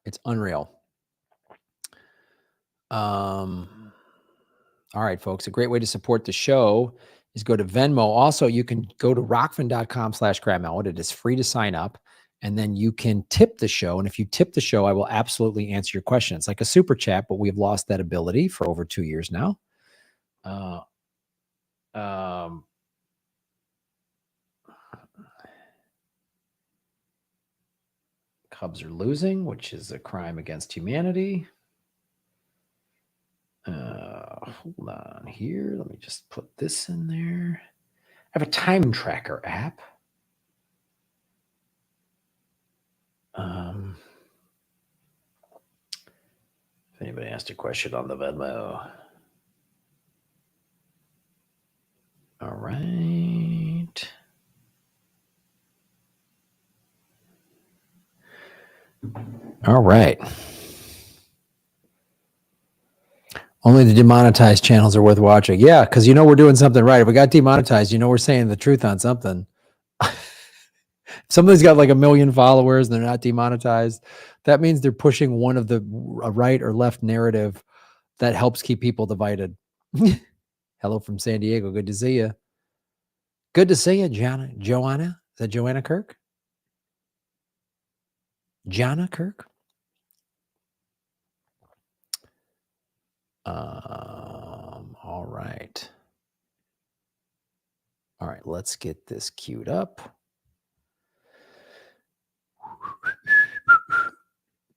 S1: It's unreal. All right, folks. A great way to support the show is go to Venmo. Also, you can go to rockfin.com/Graham Elwood. It is free to sign up. And then you can tip the show. And if you tip the show, I will absolutely answer your question. It's like a super chat, but we've lost that ability for over 2 years now. Cubs are losing, which is a crime against humanity. Hold on here. Let me just put this in there. I have a time tracker app. If anybody asked a question on the Venmo. All right. All right. Only the demonetized channels are worth watching. Yeah, because we're doing something right. If we got demonetized, we're saying the truth on something. Somebody's got like 1 million followers and they're not demonetized. That means they're pushing one of the right or left narrative that helps keep people divided. Hello from San Diego. Good to see you. Good to see you, Joanna. Is that Joanna Kirk? Jana Kirk? All right. All right, let's get this queued up.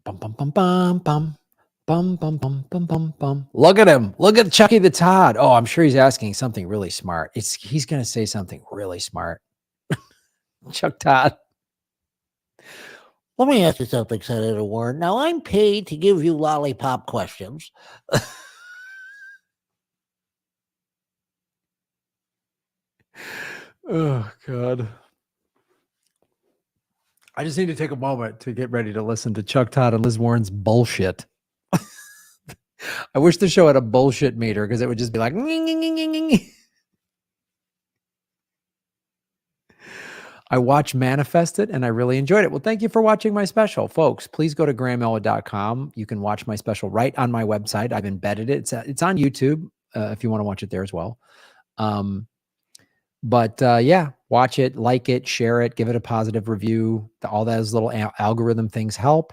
S1: Bum, bum, bum, bum, bum. Bum, bum, bum, bum, bum, bum. Look at him. Look at Chucky the Todd. Oh, I'm sure he's asking something really smart. He's going to say something really smart. Chuck Todd.
S3: Let me ask you something, Senator Warren. Now, I'm paid to give you lollipop questions.
S1: Oh, God. I just need to take a moment to get ready to listen to Chuck Todd and Liz Warren's bullshit. I wish the show had a bullshit meter because it would just be like, I watched Manifested and I really enjoyed it. Well, thank you for watching my special. Folks, please go to grahamelwood.com. You can watch my special right on my website. I've embedded it. It's on YouTube if you want to watch it there as well. Yeah, watch it, like it, share it, give it a positive review. All those little algorithm things help.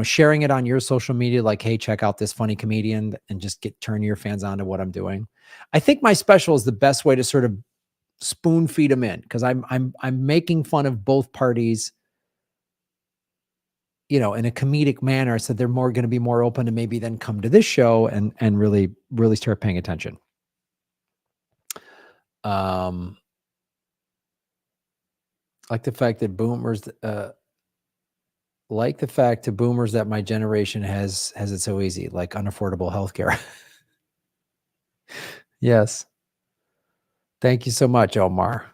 S1: Sharing it on your social media, like, hey, check out this funny comedian, and just turn your fans on to what I'm doing. I think my special is the best way to sort of spoon feed them in, because I'm making fun of both parties, in a comedic manner, so they're going to be more open to maybe then come to this show and really start paying attention. Like the fact that boomers, that my generation has it so easy, like unaffordable healthcare. Yes. Thank you so much, Omar.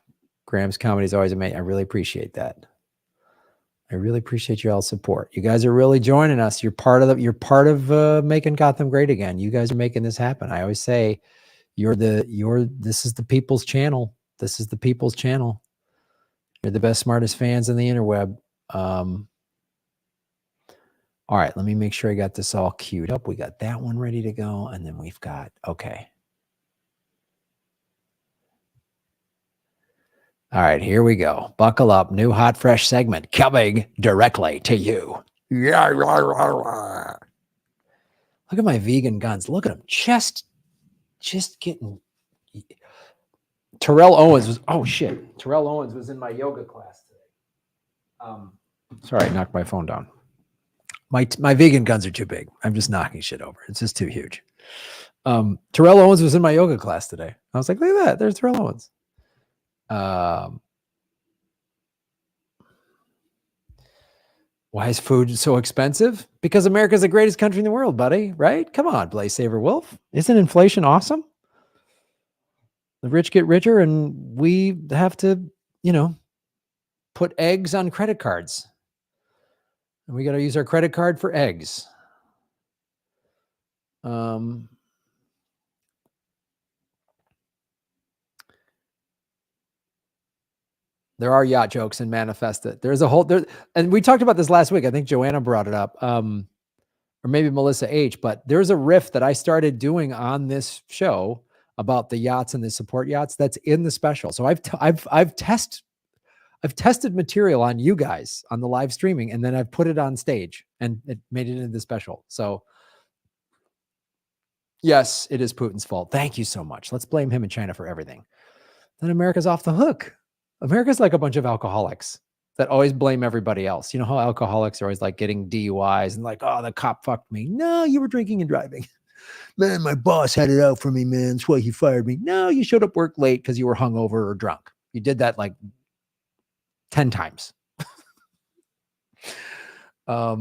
S1: Graham's comedy is always amazing. I really appreciate that. I really appreciate your all's support. You guys are really joining us. You're part of making Gotham great again. You guys are making this happen. I always say this is the people's channel. This is the people's channel. You're the best, smartest fans in the interweb. All right, let me make sure I got this all queued up. We got that one ready to go. And then we've got, okay. All right, here we go. Buckle up. New hot, fresh segment coming directly to you. Look at my vegan guns. Look at them. Just getting. Terrell Owens was, Terrell Owens was in my yoga class today. Sorry, I knocked my phone down. My vegan guns are too big. I'm just knocking shit over. It's just too huge. Terrell Owens was in my yoga class today. I was like, look at that. There's Terrell Owens. Why is food so expensive? Because America's the greatest country in the world, buddy. Right? Come on, Blaze Saver Wolf. Isn't inflation awesome? The rich get richer, and we have to, put eggs on credit cards. And we got to use our credit card for eggs. There are yacht jokes in Manifested. There's a whole and we talked about this last week. I think Joanna brought it up, or maybe Melissa H. But there's a riff that I started doing on this show about the yachts and the support yachts that's in the special. So I've tested material on you guys on the live streaming, and then I've put it on stage, and it made it into the special. So yes, it is Putin's fault. Thank you so much. Let's blame him and China for everything. Then America's off the hook. America's like a bunch of alcoholics that always blame everybody else. You know how alcoholics are always like getting DUIs and like, oh, the cop fucked me. No, you were drinking and driving. Man, my boss had it out for me, man. That's why he fired me. No, you showed up work late because you were hungover or drunk. You did that like 10 times. All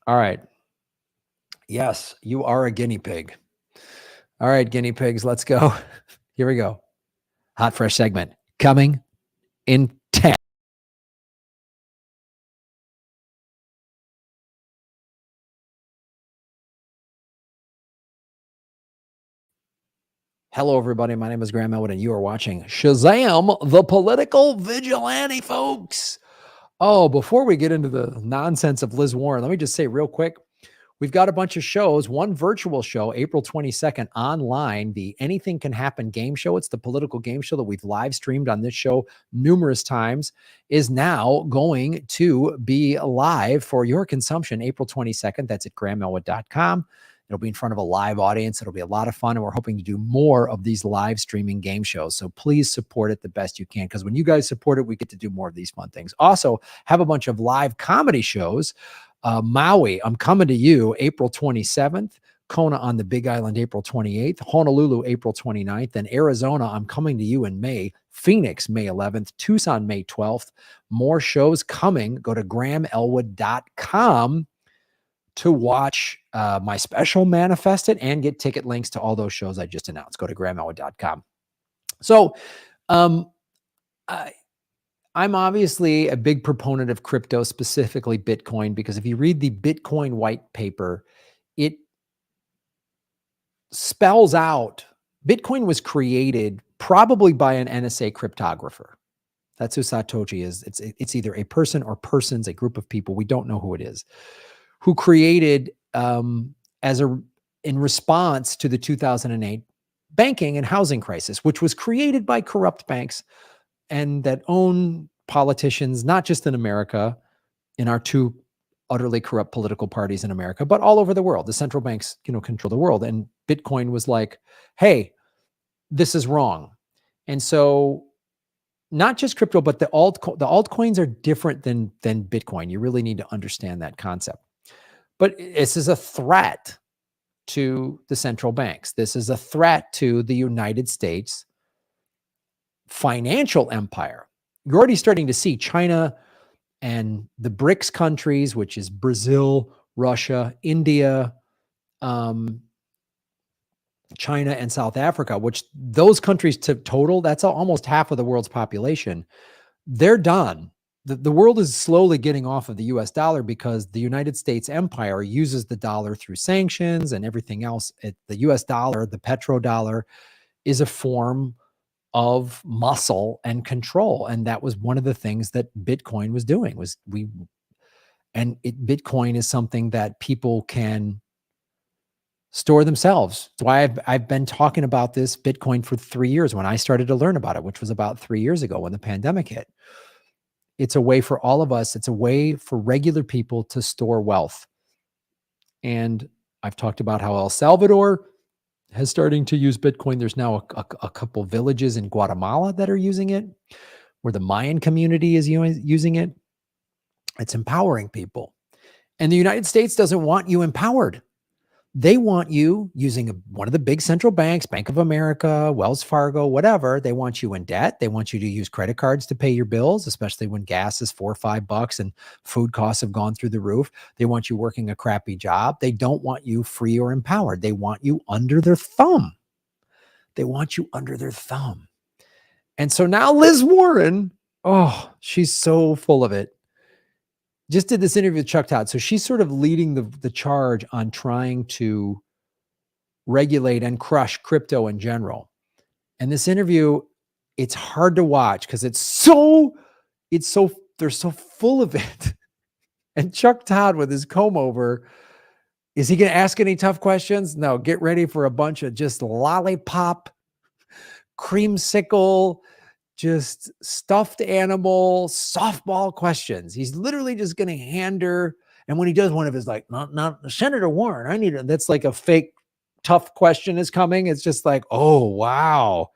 S1: right. Yes, you are a guinea pig. All right, guinea pigs, let's go. Here we go. Hot fresh segment coming in 10. Hello, everybody. My name is Graham Elwood, and you are watching Shazam, the Political Vigilante, folks. Oh, before we get into the nonsense of Liz Warren, let me just say real quick, we've got a bunch of shows. One virtual show, April 22nd, online, the Anything Can Happen game show. It's the political game show that we've live streamed on this show numerous times, is now going to be live for your consumption April 22nd. That's at grahamelwood.com. It'll be in front of a live audience. It'll be a lot of fun, and we're hoping to do more of these live streaming game shows. So please support it the best you can, because when you guys support it, we get to do more of these fun things. Also, have a bunch of live comedy shows. Maui, I'm coming to you April 27th. Kona on the Big Island, April 28th. Honolulu, April 29th. And Arizona, I'm coming to you in May. Phoenix, May 11th. Tucson, May 12th. More shows coming. Go to grahamelwood.com to watch my special Manifested and get ticket links to all those shows I just announced. Go to grahamelwood.com. So I'm I'm obviously a big proponent of crypto, specifically Bitcoin, because if you read the Bitcoin white paper, it spells out Bitcoin was created probably by an NSA cryptographer. That's who Satoshi is. It's either a person or persons, a group of people. We don't know who it is, who created in response to the 2008 banking and housing crisis, which was created by corrupt banks and that own politicians, not just in America, in our two utterly corrupt political parties in America, but all over the world. The central banks, control the world. And Bitcoin was like, hey, this is wrong. And so not just crypto, but the altcoins are different than Bitcoin. You really need to understand that concept. But this is a threat to the central banks. This is a threat to the United States financial empire. You're already starting to see China and the BRICS countries, which is Brazil, Russia, India, China, and South Africa, which those countries to total, that's almost half of the world's population. They're done. The world is slowly getting off of the US dollar because the United States empire uses the dollar through sanctions and everything else. The US dollar, the petrodollar, is a form of muscle and control. And that was one of the things that Bitcoin was doing Bitcoin is something that people can store themselves. That's why I've been talking about this Bitcoin for 3 years when I started to learn about it, which was about 3 years ago when the pandemic hit. It's a way for all of us. It's a way for regular people to store wealth. And I've talked about how El Salvador is starting to use Bitcoin. There's now a couple villages in Guatemala that are using it, where the Mayan community is using it. It's empowering people. And the United States doesn't want you empowered. They want you using one of the big central banks, Bank of America, Wells Fargo, whatever. They want you in debt. They want you to use credit cards to pay your bills, especially when gas is $4 or $5 and food costs have gone through the roof. They want you working a crappy job. They don't want you free or empowered. They want you under their thumb. They want you under their thumb. And so now Liz Warren, she's so full of it. Just did this interview with Chuck Todd. So she's sort of leading the charge on trying to regulate and crush crypto in general. And this interview, it's hard to watch because they're so full of it. And Chuck Todd with his comb over, is he going to ask any tough questions? No, get ready for a bunch of just lollipop, creamsicle, just stuffed animal, softball questions. He's literally just going to hand her. And when he does one of his, like, not Senator Warren, that's like a fake tough question is coming. It's just like, oh, wow.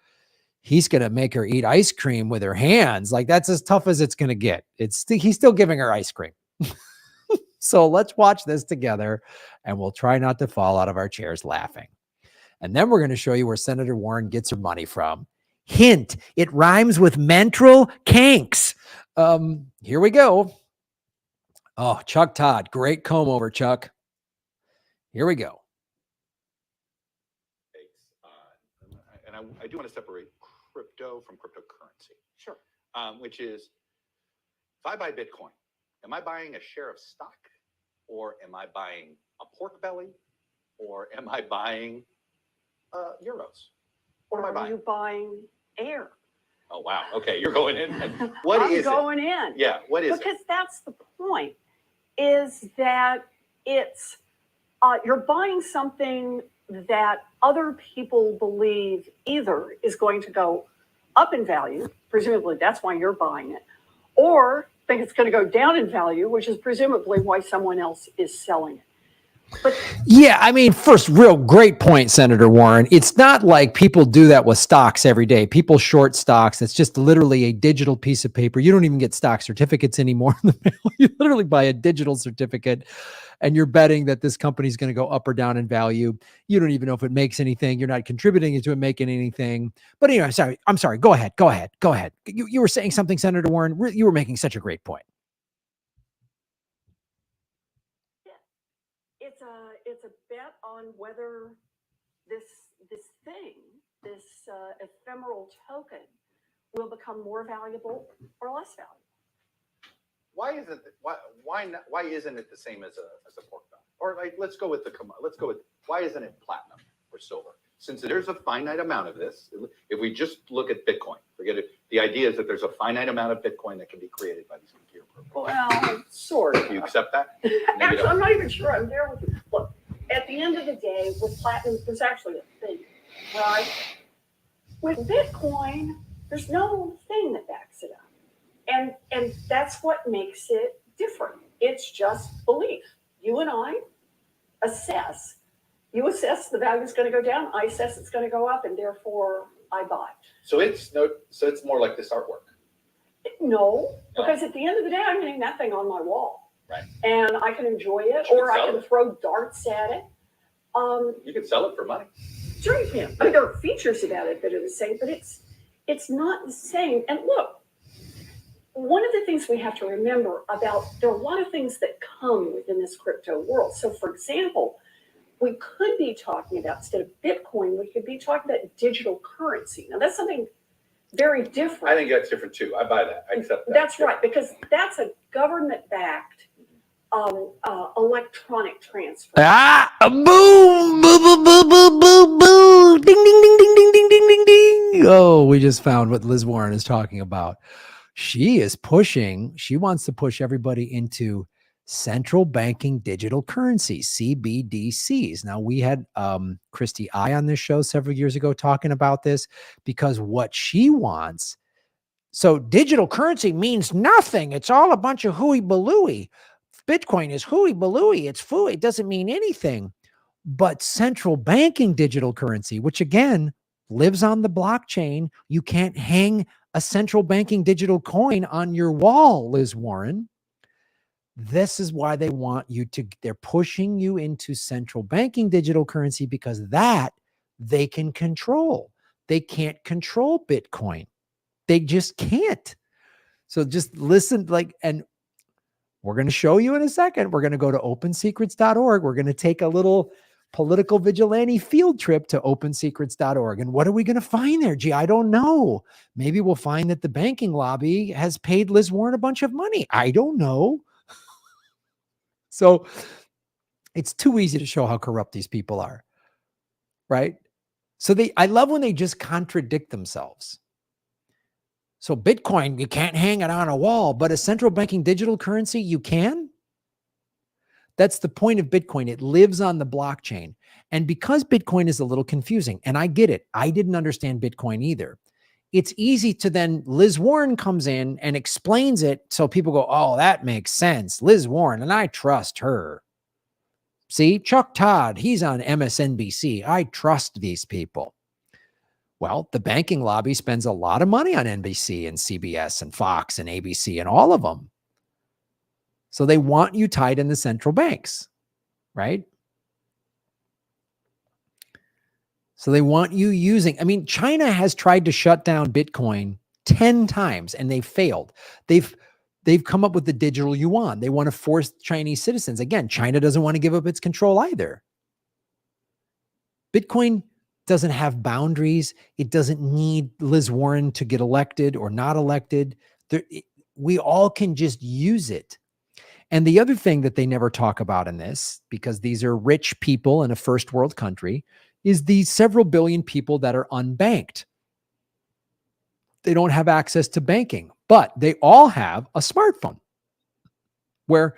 S1: He's going to make her eat ice cream with her hands. Like, that's as tough as it's going to get. He's still giving her ice cream. So let's watch this together and we'll try not to fall out of our chairs laughing. And then we're going to show you where Senator Warren gets her money from. Hint, it rhymes with mental kinks. Here we go. Oh, Chuck Todd, great comb over, Chuck. Here we go.
S4: And I do want to separate crypto from cryptocurrency. Sure. Which is, if I buy Bitcoin, am I buying a share of stock, or am I buying a pork belly, or am I buying euros? What am I buying?
S5: Are you buying air?
S4: Oh, wow. Okay, you're going in. What is it? I'm
S5: going in.
S4: Yeah, what is it?
S5: Because that's the point, is that it's, you're buying something that other people believe either is going to go up in value, presumably that's why you're buying it, or think it's going to go down in value, which is presumably why someone else is selling it. But
S1: yeah, I mean, first, real great point, Senator Warren. It's not like people do that with stocks every day. People short stocks. It's just literally a digital piece of paper. You don't even get stock certificates anymore in the mail. You literally buy a digital certificate and you're betting that this company is going to go up or down in value. You don't even know if it makes anything. You're not contributing to it making anything. But anyway, I'm sorry. Go ahead. You were saying something, Senator Warren. You were making such a great point.
S5: It's a bet on whether this thing, this ephemeral token, will become more valuable or less valuable.
S4: Why isn't it the same as a pork value? Or like, let's go with why isn't it platinum or silver? Since there's a finite amount of this, if we just look at Bitcoin, forget it. The idea is that there's a finite amount of Bitcoin that can be created by these computer programs.
S5: Well, sort of.
S4: Do you accept that?
S5: Actually, I'm not even sure I'm there with you. Look, at the end of the day, with platinum, there's actually a thing, right? With Bitcoin, there's no thing that backs it up. And that's what makes it different. It's just belief. You and I assess. You assess the value is going to go down. I assess it's going to go up, and therefore I buy.
S4: So it's more like this artwork.
S5: No, because at the end of the day, I'm getting that thing on my wall.
S4: Right.
S5: And I can enjoy it,
S4: You
S5: or
S4: can
S5: I
S4: sell
S5: can throw darts at it.
S4: You can sell it for money.
S5: Sure you can. I mean, there are features about it that are the same, but it's not the same. And look, one of the things we have to remember about, there are a lot of things that come within this crypto world. So for example, we could be talking about, instead of Bitcoin, we could be talking about digital currency. Now that's something very different.
S4: I think that's different too. I buy that. I accept that.
S5: That's right, because that's a government-backed electronic transfer.
S1: Boom, boom, boom, boom, boom, boom, boom, ding, ding, ding, ding, ding, ding, ding, ding, ding. Oh, we just found what Liz Warren is talking about. She wants to push everybody into central banking digital currencies, CBDCs. Now, we had Christy I on this show several years ago talking about this, because what she wants, so digital currency means nothing. It's all a bunch of hooey balooey. Bitcoin is hooey balooey. It's fooey. It doesn't mean anything. But central banking digital currency, which again lives on the blockchain, you can't hang a central banking digital coin on your wall, Liz Warren. This is why they're pushing you into central banking digital currency, because that they can control. They can't control Bitcoin. They just can't. So just listen, and we're going to show you in a second. We're going to go to opensecrets.org. We're going to take a little political vigilante field trip to opensecrets.org. And what are we going to find there? Gee, I don't know. Maybe we'll find that the banking lobby has paid Liz Warren a bunch of money. I don't know. So it's too easy to show how corrupt these people are, right? So I love when they just contradict themselves. So Bitcoin, you can't hang it on a wall, but a central banking digital currency, you can. That's the point of Bitcoin. It lives on the blockchain. And because Bitcoin is a little confusing, and I get it, I didn't understand Bitcoin either. It's easy to then, Liz Warren comes in and explains it, so people go, oh, that makes sense. Liz Warren, and I trust her. See, Chuck Todd, he's on MSNBC. I trust these people. Well, the banking lobby spends a lot of money on NBC and CBS and Fox and ABC and all of them. So they want you tied in the central banks, right? So they want you using, China has tried to shut down Bitcoin 10 times and they failed. They've come up with the digital yuan. They want to force Chinese citizens. Again, China doesn't want to give up its control either. Bitcoin doesn't have boundaries. It doesn't need Liz Warren to get elected or not elected. We all can just use it. And the other thing that they never talk about in this, because these are rich people in a first world country, is these several billion people that are unbanked. They don't have access to banking, but they all have a smartphone where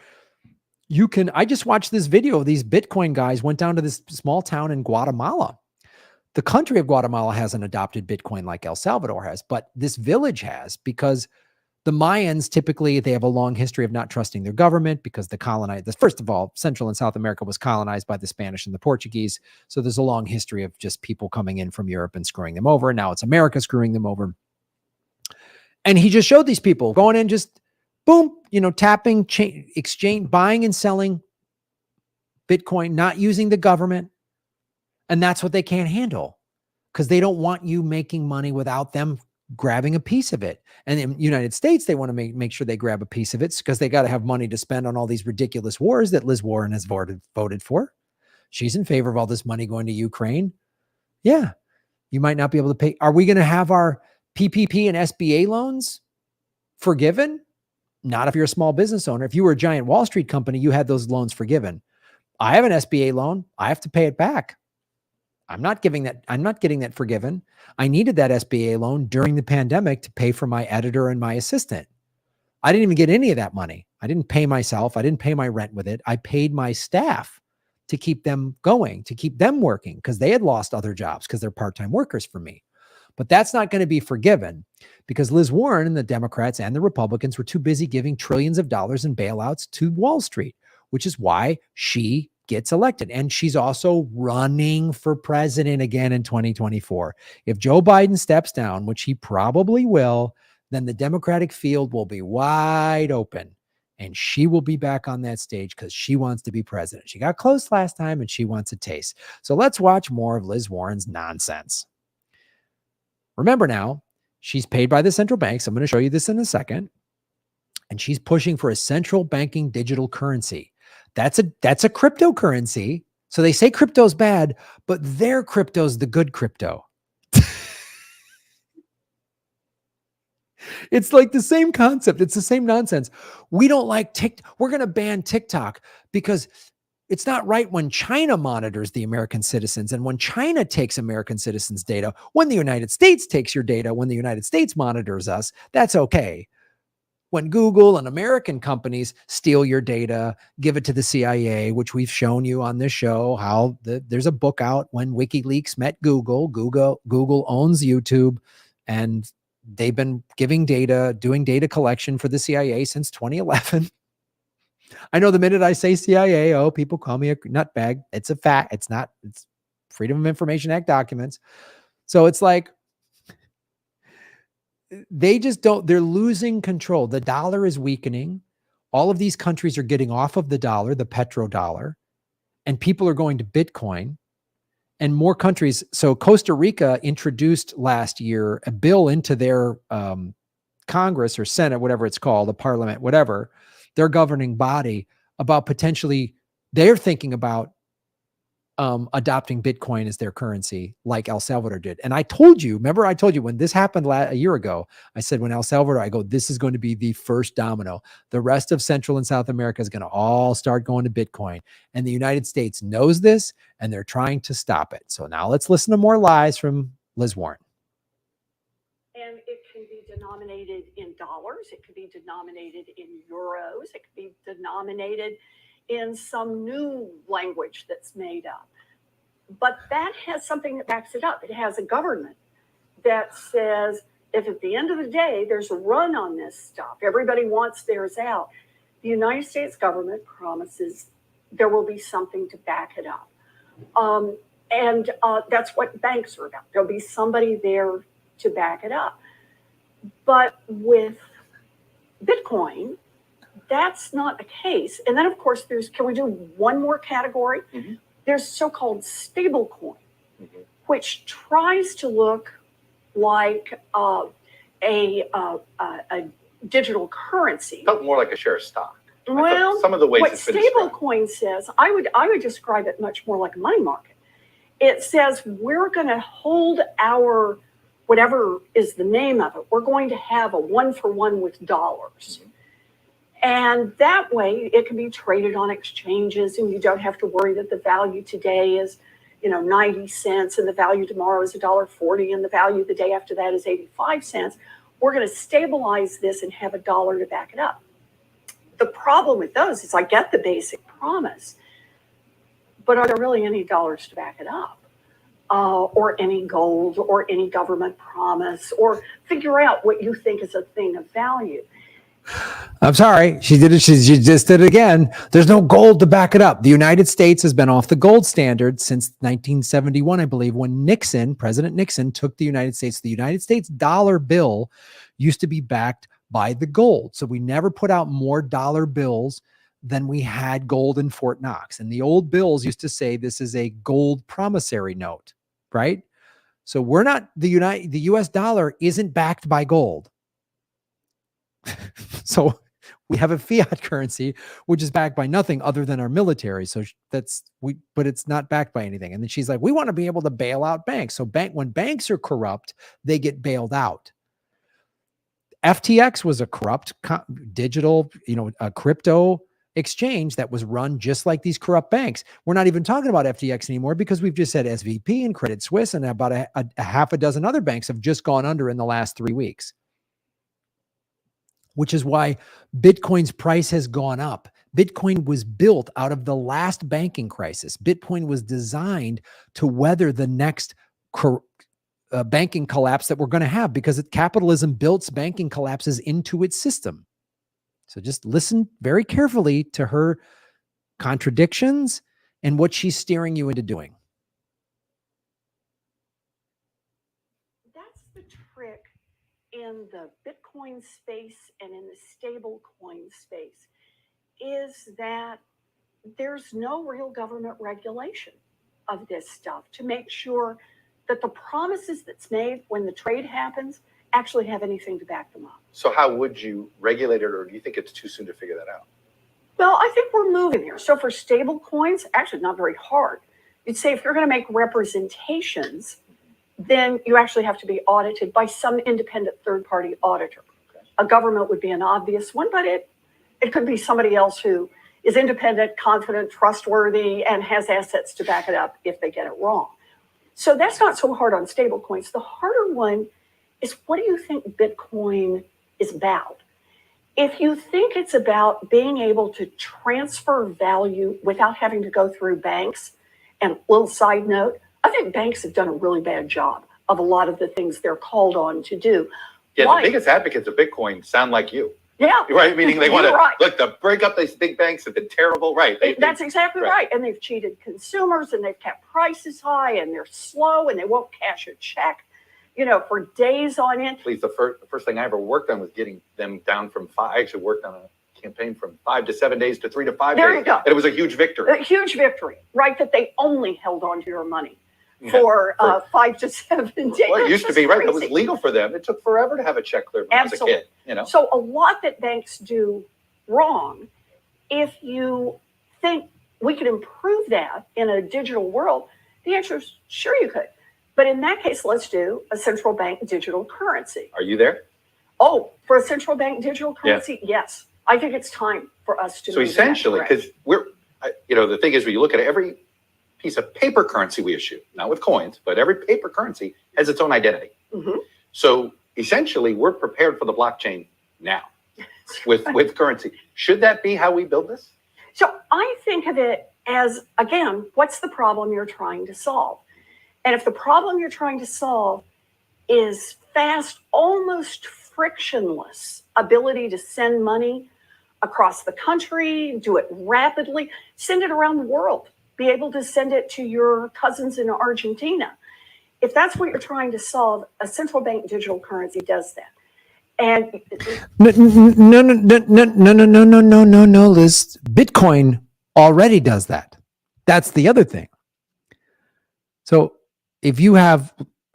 S1: you can, I just watched this video of these Bitcoin guys went down to this small town in Guatemala. The country of Guatemala hasn't adopted Bitcoin like El Salvador has, but this village has, because the Mayans typically, they have a long history of not trusting their government because first of all, Central and South America was colonized by the Spanish and the Portuguese. So there's a long history of just people coming in from Europe and screwing them over. Now it's America screwing them over. And he just showed these people going in, just boom, tapping, exchange, buying and selling Bitcoin, not using the government. And that's what they can't handle, because they don't want you making money without them grabbing a piece of it. And in the United States, they want to make sure they grab a piece of it, because they got to have money to spend on all these ridiculous wars that Liz Warren has voted for. She's in favor of all this money going to Ukraine. Yeah. You might not be able to pay. Are we going to have our PPP and SBA loans forgiven? Not if you're a small business owner. If you were a giant Wall Street company, you had those loans forgiven. I have an SBA loan. I have to pay it back. I'm not getting that forgiven. I needed that SBA loan during the pandemic to pay for my editor and my assistant. I didn't even get any of that money. I didn't pay myself. I didn't pay my rent with it. I paid my staff to keep them going, to keep them working, because they had lost other jobs because they're part-time workers for me. But that's not going to be forgiven because Liz Warren and the Democrats and the Republicans were too busy giving trillions of dollars in bailouts to Wall Street, which is why she gets elected. And she's also running for president again in 2024. If Joe Biden steps down, which he probably will, then the Democratic field will be wide open and she will be back on that stage because she wants to be president. She got close last time and she wants a taste. So let's watch more of Liz Warren's nonsense. Remember now, she's paid by the central banks. I'm going to show you this in a second. And she's pushing for a central banking digital currency. That's a cryptocurrency. So they say crypto's bad, but their crypto's the good crypto. It's like the same concept. It's the same nonsense. We don't like TikTok. We're going to ban TikTok because it's not right when China monitors the American citizens and when China takes American citizens' data. When the United States takes your data, when the United States monitors us, that's okay. When Google and American companies steal your data, give it to the CIA, which we've shown you on this show, how there's a book out, When WikiLeaks Met Google. Google owns YouTube, and they've been giving data, doing data collection for the CIA since 2011. I know the minute I say CIA, oh, people call me a nutbag. It's a fact. It's Freedom of Information Act documents. So it's like, they just don't, they're losing control. The dollar is weakening. All of these countries are getting off of the dollar, the petrodollar, and people are going to Bitcoin. And more countries. So Costa Rica introduced last year a bill into their Congress or Senate, whatever it's called, the parliament, whatever, their governing body, about potentially, they're thinking about adopting Bitcoin as their currency like El Salvador did. And I told you, remember I told you when this happened a year ago, I said, when El Salvador, I go, this is going to be the first domino. The rest of Central and South America is going to all start going to Bitcoin. And the United States knows this and they're trying to stop it. So now let's listen to more lies from Liz Warren.
S5: And it can be denominated in dollars. It could be denominated in euros. It could be denominated in some new language that's made up. But that has something that backs it up. It has a government that says, if at the end of the day, there's a run on this stuff, everybody wants theirs out, the United States government promises there will be something to back it up. And that's what banks are about. There'll be somebody there to back it up. But with Bitcoin, that's not the case. And then, of course, can we do one more category? Mm-hmm. There's so-called stable coin, mm-hmm. which tries to look like a digital currency.
S4: Felt more like a share of stock.
S5: Well,
S4: some of the ways
S5: what
S4: it's been
S5: stable
S4: described.
S5: coin says, I would describe it much more like a money market. It says we're going to hold our, whatever is the name of it, we're going to have a 1-for-1 with dollars. Mm-hmm. And that way it can be traded on exchanges and you don't have to worry that the value today is, 90 cents and the value tomorrow is $1.40 and the value the day after that is 85 cents. We're going to stabilize this and have a dollar to back it up. The problem with those is I get the basic promise, but are there really any dollars to back it up? Or any gold or any government promise, or figure out what you think is a thing of value.
S1: I'm sorry. She did it. She just did it again. There's no gold to back it up. The United States has been off the gold standard since 1971, I believe, when President Nixon took the United States. The United States dollar bill used to be backed by the gold. So we never put out more dollar bills than we had gold in Fort Knox. And the old bills used to say this is a gold promissory note, right? So we're not, the US dollar isn't backed by gold. So we have a fiat currency, which is backed by nothing other than our military. So but it's not backed by anything. And then she's like, we want to be able to bail out banks. So when banks are corrupt, they get bailed out. FTX was a corrupt digital, a crypto exchange that was run just like these corrupt banks. We're not even talking about FTX anymore because we've just said SVP and Credit Suisse and about a half a dozen other banks have just gone under in the last 3 weeks, which is why Bitcoin's price has gone up. Bitcoin was built out of the last banking crisis. Bitcoin was designed to weather the next banking collapse that we're going to have because capitalism builds banking collapses into its system. So just listen very carefully to her contradictions and what she's steering you into doing.
S5: That's the trick in the Bitcoin space and in the stable coin space, is that there's no real government regulation of this stuff to make sure that the promises that's made when the trade happens actually have anything to back them up.
S4: So how would you regulate it, or do you think it's too soon to figure that out?
S5: Well, I think we're moving here. So for stable coins, actually not very hard. You'd say if you're going to make representations, then you actually have to be audited by some independent third-party auditor. Okay. A government would be an obvious one, but it could be somebody else who is independent, confident, trustworthy, and has assets to back it up if they get it wrong. So that's not so hard on stable coins. The harder one is, what do you think Bitcoin is about? If you think it's about being able to transfer value without having to go through banks, and little side note, I think banks have done a really bad job of a lot of the things they're called on to do.
S4: Yeah, the biggest advocates of Bitcoin sound like you.
S5: Yeah.
S4: Right, meaning they want to, look, to break up these big banks have been terrible. Right.
S5: That's exactly right. And they've cheated consumers, and they've kept prices high, and they're slow, and they won't cash a check, for days on end.
S4: Please, the first thing I ever worked on was getting them down from 5. I actually worked on a campaign from 5 to 7 days to 3 to 5 days.
S5: There you go.
S4: And it was a huge victory.
S5: A huge victory, right? That they only held on to your money for 5 to 7 days.
S4: Well, it used to be, right? It was legal for them. It took forever to have a check cleared when I was a kid.
S5: So a lot that banks do wrong, if you think we could improve that in a digital world, the answer is sure you could. But in that case, let's do a central bank digital currency.
S4: Are you there?
S5: Oh, for a central bank digital currency? Yeah. Yes. I think it's time for us to.
S4: So essentially, because the thing is, when you look at every piece of paper currency we issue, not with coins, but every paper currency has its own identity. Mm-hmm. So essentially, we're prepared for the blockchain now with currency. Should that be how we build this?
S5: So I think of it as, again, what's the problem you're trying to solve? And if the problem you're trying to solve is fast, almost frictionless ability to send money across the country, do it rapidly, send it around the world, be able to send it to your cousins in Argentina. If that's what you're trying to solve, a central bank digital currency does that. And
S1: no, Liz. Bitcoin already does that. That's the other thing. So if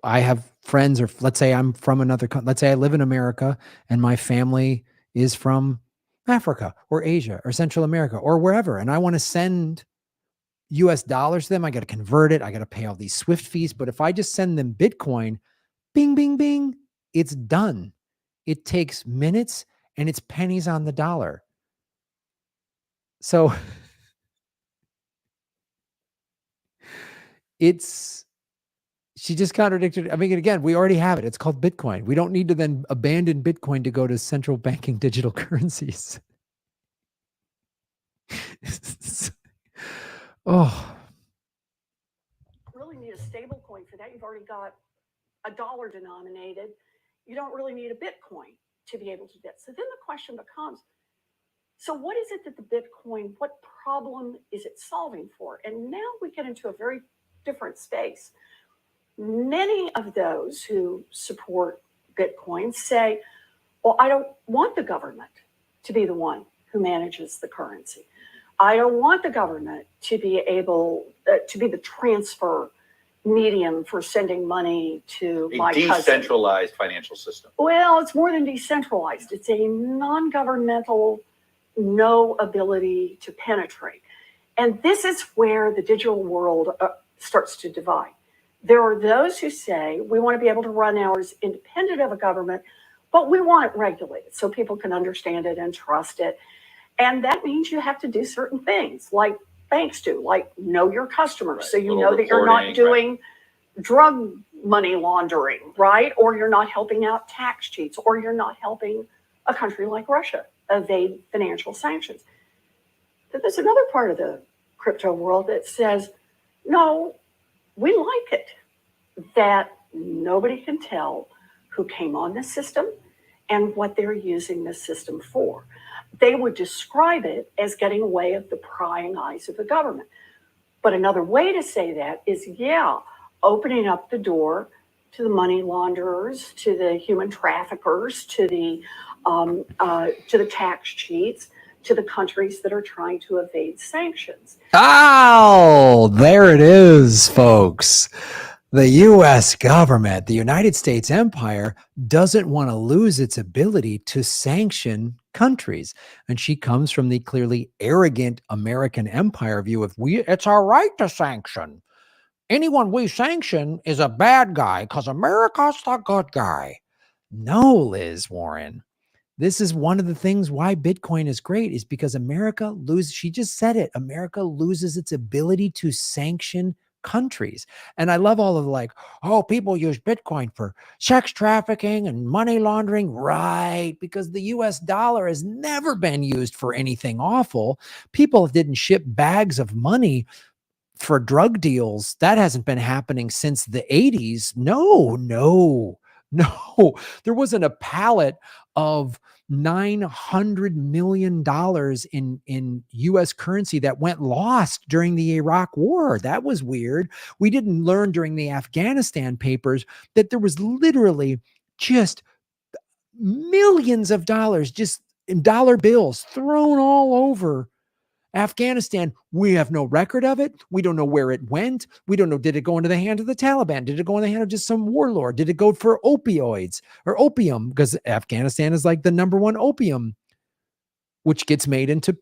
S1: I have friends, or let's say I'm from another country, let's say I live in America and my family is from Africa or Asia or Central America or wherever, and I want to send US dollars to them, I got to convert it. I got to pay all these SWIFT fees. But if I just send them Bitcoin, bing, bing, bing, it's done. It takes minutes and it's pennies on the dollar. So she just contradicted. I mean, again, we already have it. It's called Bitcoin. We don't need to then abandon Bitcoin to go to central banking digital currencies. Oh.
S5: Really need a stable coin for that. You've already got a dollar denominated. You don't really need a Bitcoin to be able to do that. So then the question becomes, so what is it that the Bitcoin, what problem is it solving for? And now we get into a very different space. Many of those who support Bitcoin say, well, I don't want the government to be the one who manages the currency. I don't want the government to be able to be the transfer medium for sending money to my cousin.
S4: Decentralized financial system.
S5: Well, it's more than decentralized. It's a non-governmental, no ability to penetrate. And this is where the digital world starts to divide. There are those who say we want to be able to run ours independent of a government. But we want it regulated so people can understand it and trust it. And that means you have to do certain things like banks do, like know your customers.
S4: Right.
S5: So you
S4: Little
S5: know that you're not
S4: reporting,
S5: doing drug money laundering, right? Or you're not helping out tax cheats, or you're not helping a country like Russia evade financial sanctions. But there's another part of the crypto world that says, no, we like it that nobody can tell who came on the system and what they're using the system for. They would describe it as getting away with the prying eyes of the government. But another way to say that is, yeah, opening up the door to the money launderers, to the human traffickers, to the tax cheats, to the countries that are trying to evade sanctions.
S1: Oh, there it is, folks. The U.S. government, the United States empire, doesn't want to lose its ability to sanction countries. And she comes from the clearly arrogant American empire view of it's our right to sanction. Anyone we sanction is a bad guy because America's the good guy. No, Liz Warren. This is one of the things why Bitcoin is great is because America loses, she just said it, America loses its ability to sanction countries. And I love all of like, oh, people use Bitcoin for sex trafficking and money laundering. Right. Because the US dollar has never been used for anything awful. People didn't ship bags of money for drug deals. That hasn't been happening since the 80s. No. There wasn't a pallet of $900 million in US currency that went lost during the Iraq war. That was weird. We didn't learn during the Afghanistan papers that there was literally just millions of dollars just in dollar bills thrown all over Afghanistan. We have no record of it. We don't know where it went. We don't know, did it go into the hand of the Taliban? Did it go in the hand of just some warlord? Did it go for opioids or opium? Because Afghanistan is like the number one opium, which gets made into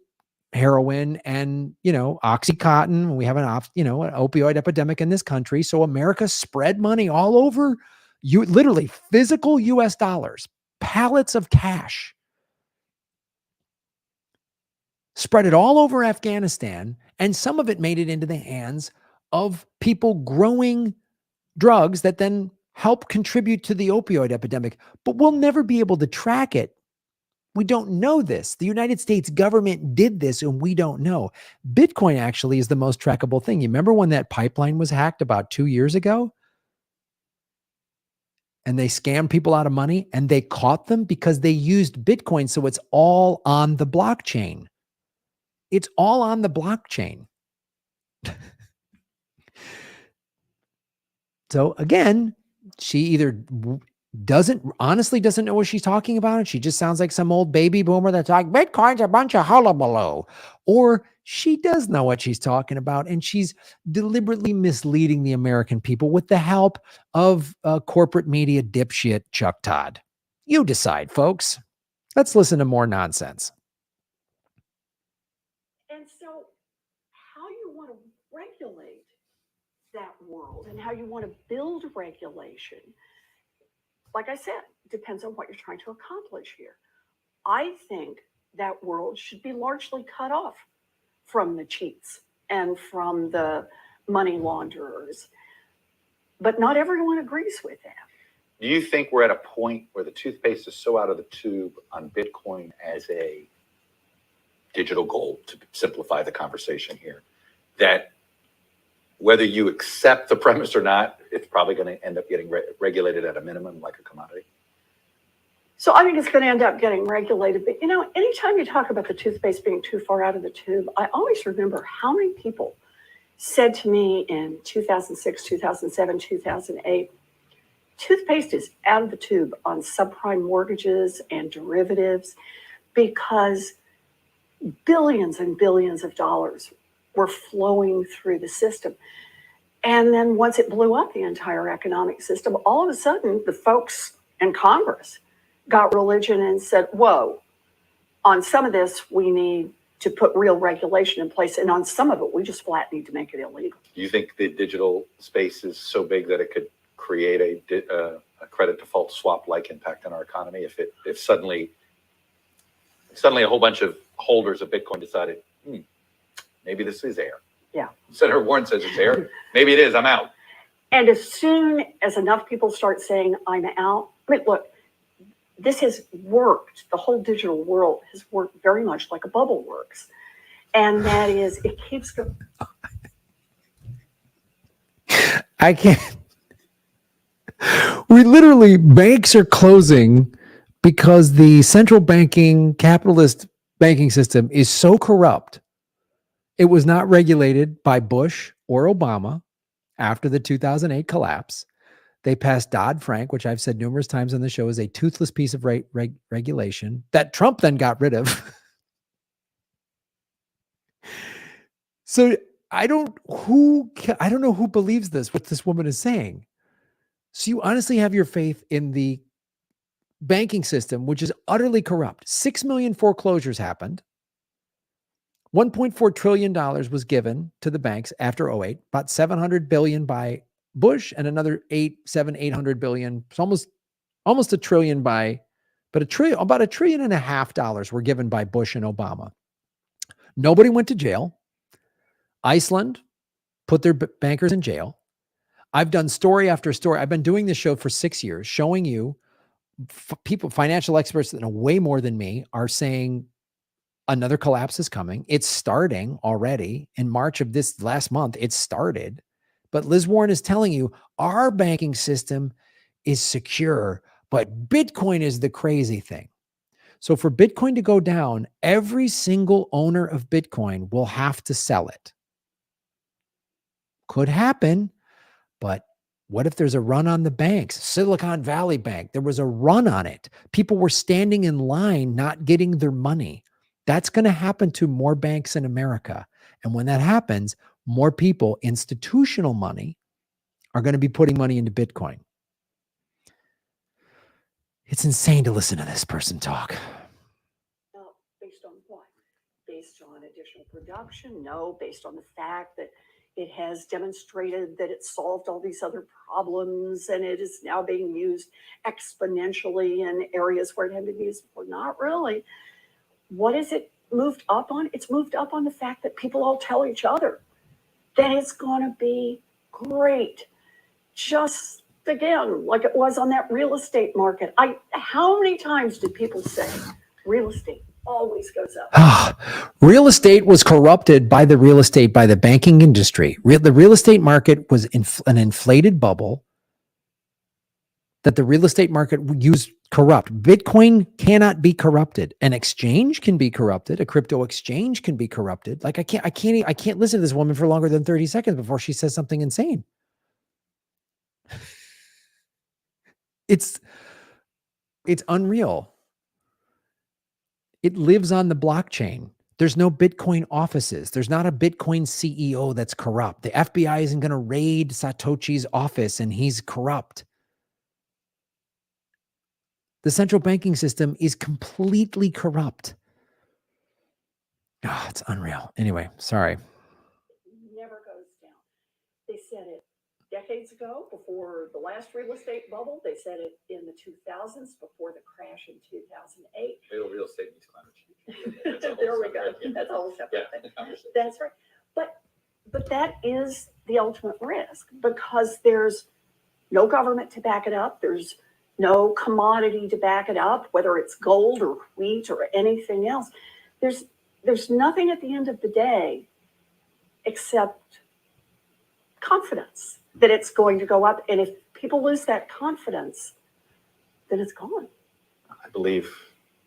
S1: heroin and, Oxycontin. We have an opioid epidemic in this country. So America spread money all over, literally physical US dollars, pallets of cash, spread it all over Afghanistan, and some of it made it into the hands of people growing drugs that then help contribute to the opioid epidemic. But we'll never be able to track it. We don't know this. The United States government did this, and we don't know. Bitcoin actually is the most trackable thing. You remember when that pipeline was hacked about 2 years ago? And they scammed people out of money, and they caught them because they used Bitcoin, so it's all on the blockchain. It's all on the blockchain. So again, she either honestly doesn't know what she's talking about, and she just sounds like some old baby boomer that's like, Bitcoin's a bunch of hullabaloo. Or she does know what she's talking about, and she's deliberately misleading the American people with the help of corporate media dipshit Chuck Todd. You decide, folks. Let's listen to more nonsense.
S5: And so how you want to regulate that world and how you want to build regulation, like I said, depends on what you're trying to accomplish here. I think that world should be largely cut off from the cheats and from the money launderers. But not everyone agrees with that.
S4: Do you think we're at a point where the toothpaste is so out of the tube on Bitcoin as a digital gold, to simplify the conversation here, that whether you accept the premise or not, it's probably going to end up getting regulated at a minimum like a commodity?
S5: So I think it's going to end up getting regulated. But, anytime you talk about the toothpaste being too far out of the tube, I always remember how many people said to me in 2006, 2007, 2008, toothpaste is out of the tube on subprime mortgages and derivatives because billions and billions of dollars were flowing through the system. And then once it blew up the entire economic system, all of a sudden the folks in Congress got religion and said, whoa, on some of this we need to put real regulation in place, and on some of it we just flat need to make it illegal.
S4: Do you think the digital space is so big that it could create a credit default swap like impact on our economy if suddenly a whole bunch of holders of Bitcoin decided, maybe this is air.
S5: Yeah.
S4: Senator Warren says it's air. Maybe it is. I'm out.
S5: And as soon as enough people start saying, I'm out, I mean, look, this has worked. The whole digital world has worked very much like a bubble works. And that is, it keeps going.
S1: I can't. We literally, banks are closing because the central banking capitalist banking system is so corrupt. It was not regulated by Bush or Obama after the 2008 collapse. They passed Dodd-Frank, which I've said numerous times on the show is a toothless piece of regulation that Trump then got rid of. So I don't know who believes this, what this woman is saying. So you honestly have your faith in the banking system, which is utterly corrupt. 6 million foreclosures happened. $1.4 trillion was given to the banks after 2008, about $700 billion by Bush and another $800 billion. It's almost a trillion about $1.5 trillion were given by Bush and Obama. Nobody went to jail. Iceland put their bankers in jail. I've done story after story. I've been doing this show for 6 years, showing you people, financial experts that know way more than me are saying another collapse is coming. It's starting already. In March of this last month, it started. But Liz Warren is telling you our banking system is secure, but Bitcoin is the crazy thing. So for Bitcoin to go down, every single owner of Bitcoin will have to sell it. Could happen, but what if there's a run on the banks? Silicon Valley Bank, there was a run on it. People were standing in line, not getting their money. That's going to happen to more banks in America. And when that happens, more people, institutional money, are going to be putting money into Bitcoin. It's insane to listen to this person talk.
S5: Based on what? Based on additional production? No, based on the fact that it has demonstrated that it solved all these other problems and it is now being used exponentially in areas where it hadn't been used before. Not really. What is it moved up on? It's moved up on the fact that people all tell each other that it's going to be great. Just again, like it was on that real estate market. How many times did people say real estate always goes up?
S1: Real estate was corrupted by the banking industry. The real estate market was an inflated bubble that the real estate market used corrupt. Bitcoin cannot be corrupted. An exchange can be corrupted. A crypto exchange can be corrupted. Like I can't listen to this woman for longer than 30 seconds before she says something insane. It's unreal. It lives on the blockchain. There's no Bitcoin offices. There's not a Bitcoin CEO that's corrupt. The FBI isn't going to raid Satoshi's office and he's corrupt. The central banking system is completely corrupt. Oh, it's unreal. Anyway, sorry.
S5: It never goes down. They said it decades ago, before the last real estate bubble. They said it in the 2000s, before the crash in 2008.
S4: Real estate means climate change.
S5: There we go. That's a whole separate thing. That's right. But that is the ultimate risk, because there's no government to back it up. There's no commodity to back it up, whether it's gold or wheat or anything else. There's nothing at the end of the day except confidence that it's going to go up. And if people lose that confidence, then it's gone.
S4: I believe,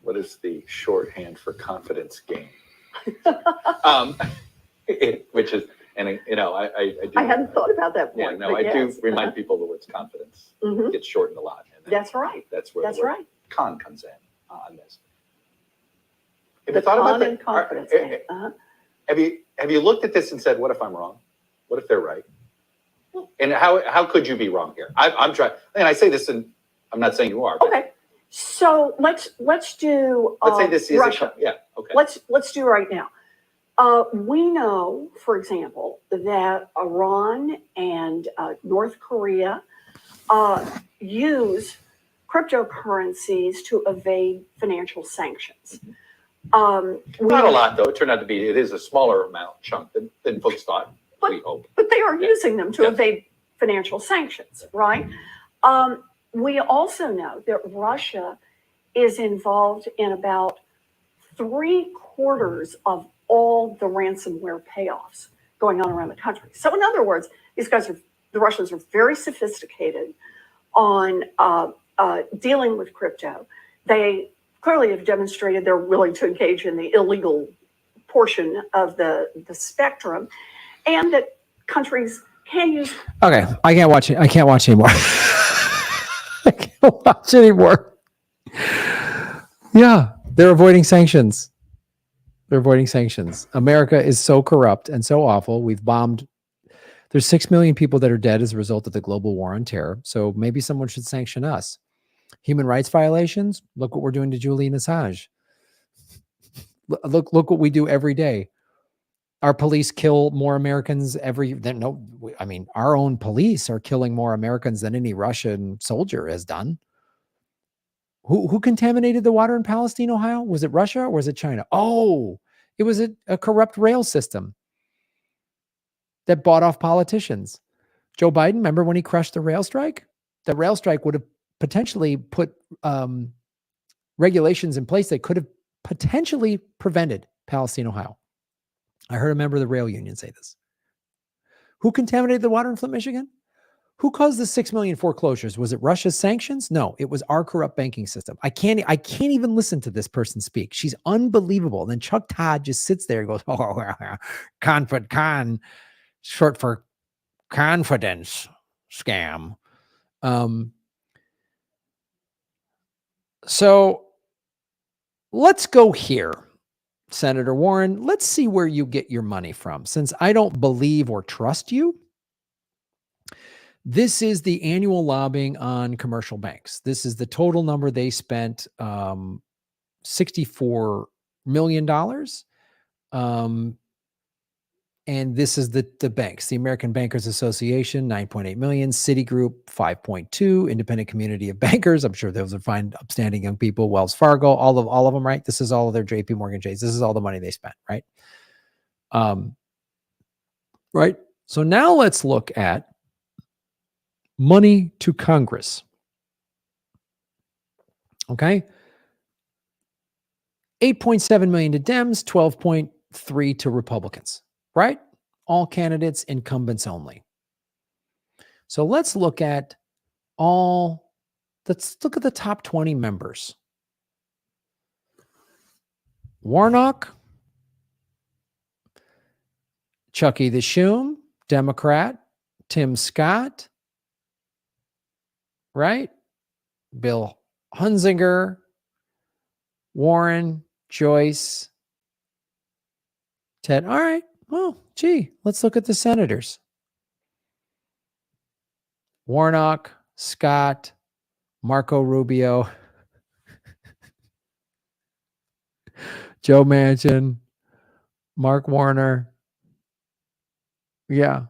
S4: what is the shorthand for confidence gain? Which is, and you know, I do.
S5: I hadn't thought about that point.
S4: Yeah, no, I do remind people the words confidence gets shortened a lot. And
S5: That's right.
S4: That's where
S5: That's
S4: the word
S5: right.
S4: con comes in on this. Have
S5: The
S4: you thought about
S5: con
S4: that?
S5: and confidence.
S4: Have you looked at this and said, what if I'm wrong? What if they're right? And how could you be wrong here? I'm trying, and I say this, and I'm not saying you are.
S5: Okay, so let's do.
S4: Let's say this is
S5: Russia.
S4: yeah. Okay.
S5: Let's do right now. We know, for example, that Iran and North Korea use cryptocurrencies to evade financial sanctions.
S4: Not a lot, though. It turned out to be, it is a smaller amount chunk than folks thought, we hope.
S5: But they are using them to evade financial sanctions, right? We also know that Russia is involved in about 3/4 of all the ransomware payoffs going on around the country. So in other words, the Russians are very sophisticated on dealing with crypto. They clearly have demonstrated they're willing to engage in the illegal portion of the spectrum, and that countries can use.
S1: Okay, I can't watch it. I can't watch anymore. I can't watch anymore. Yeah, they're avoiding sanctions. They're avoiding sanctions. America is so corrupt and so awful. We've bombed. There's 6 million people that are dead as a result of the global war on terror. So maybe someone should sanction us. Human rights violations. Look what we're doing to Julian Assange. Look what we do every day. Our police kill more Americans our own police are killing more Americans than any Russian soldier has done. Who contaminated the water in Palestine, Ohio? Was it Russia or was it China? Oh, it was a corrupt rail system that bought off politicians. Joe Biden, remember when he crushed the rail strike? The rail strike would have potentially put regulations in place that could have potentially prevented Palestine, Ohio. I heard a member of the rail union say this. Who contaminated the water in Flint, Michigan? Who caused the 6 million foreclosures? Was it Russia's sanctions? No, it was our corrupt banking system. I can't even listen to this person speak. She's unbelievable. And then Chuck Todd just sits there and goes, con, short for confidence scam. So let's go here, Senator Warren. Let's see where you get your money from. Since I don't believe or trust you, this is the annual lobbying on commercial banks. This is the total number they spent, $64 million. And this is the banks, the American Bankers Association, 9.8 million, Citigroup, 5.2, Independent Community of Bankers. I'm sure those are fine, upstanding young people, Wells Fargo, all of them, right? This is all of their JP Morgan Chase. This is all the money they spent, right? Right. So now let's look at money to Congress. Okay. 8.7 million to Dems, 12.3 to Republicans, right? All candidates, incumbents only. So let's look at the top 20 members. Warnock, Chucky the Shoom, Democrat, Tim Scott, right? Bill Hunzinger, Warren, Joyce, Ted. All right. Well, gee, let's look at the senators. Warnock, Scott, Marco Rubio, Joe Manchin, Mark Warner. Yeah.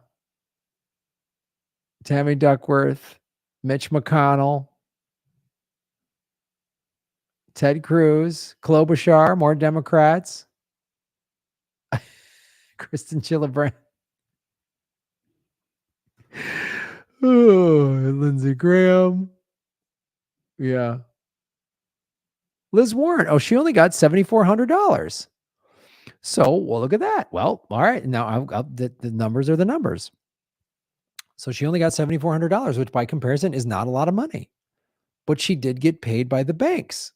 S1: Tammy Duckworth, Mitch McConnell, Ted Cruz, Klobuchar, more Democrats, Kristen Gillibrand, Lindsey Graham. Yeah. Liz Warren. Oh, she only got $7,400. So, well, look at that. Well, all right. Now the numbers are the numbers. So she only got $7,400, which by comparison is not a lot of money. But she did get paid by the banks.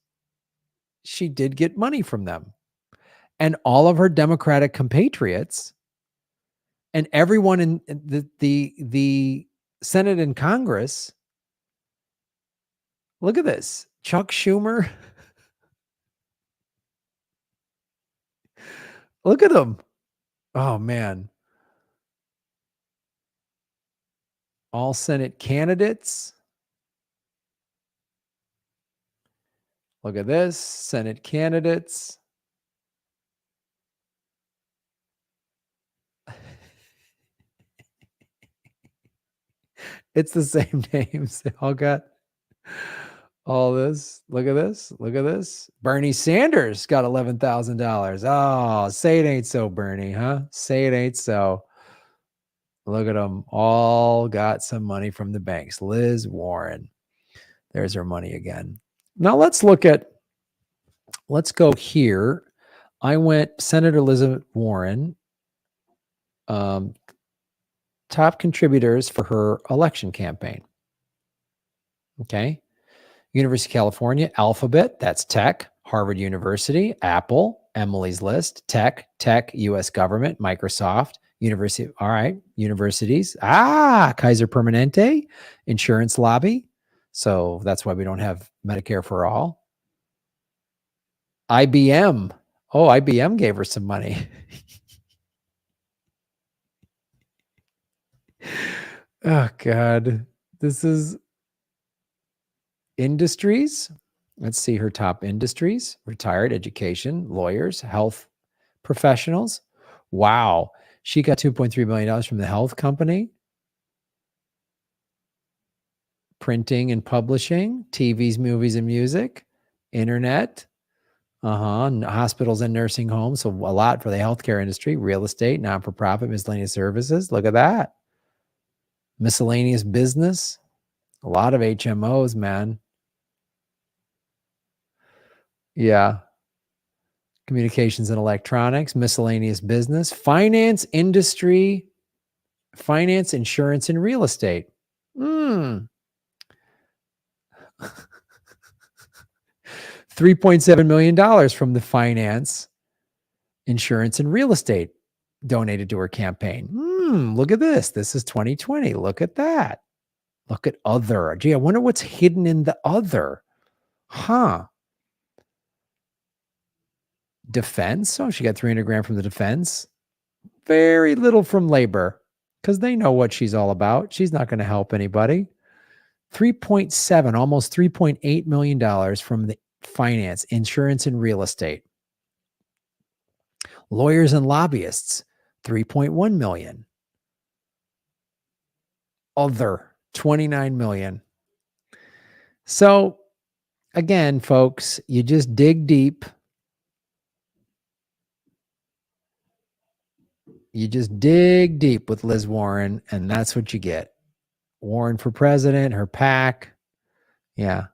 S1: She did get money from them. And all of her Democratic compatriots and everyone in the Senate and Congress. Look at this. Chuck Schumer. Look at them. Oh, man. All Senate candidates. Look at this. Senate candidates. It's the same names. They all got all this. Look at this. Look at this. Bernie Sanders got $11,000. Oh, say it ain't so, Bernie, huh? Say it ain't so. Look at them. All got some money from the banks. Liz Warren. There's her money again. Now let's go here. I went Senator Elizabeth Warren, top contributors for her election campaign. Okay. University of California, Alphabet, that's tech. Harvard University, Apple, Emily's List, tech, U.S. government, Microsoft, University. All right. Universities. Kaiser Permanente, insurance lobby. So that's why we don't have Medicare for all. IBM. Oh, IBM gave her some money. Oh, God. This is industries. Let's see her top industries: retired, education, lawyers, health professionals. Wow. She got $2.3 million from the health company. Printing and publishing, TVs, movies, and music, internet, hospitals and nursing homes. So a lot for the healthcare industry, real estate, non-for-profit, miscellaneous services. Look at that. Miscellaneous business, a lot of HMOs, man. Yeah. Communications and electronics, miscellaneous business, finance, industry, finance, insurance, and real estate. $3.7 million from the finance, insurance, and real estate donated to her campaign. Look at this. This is 2020. Look at that. Look at other. Gee, I wonder what's hidden in the other. Defense. Oh, she got 300 grand from the defense. Very little from labor because they know what she's all about. She's not going to help anybody. 3.7, almost $3.8 million from the finance, insurance, and real estate. Lawyers and lobbyists, 3.1 million. Other, 29 million. So again, folks, you just dig deep. You just dig deep with Liz Warren, and that's what you get. Warren for president, her PAC. Yeah.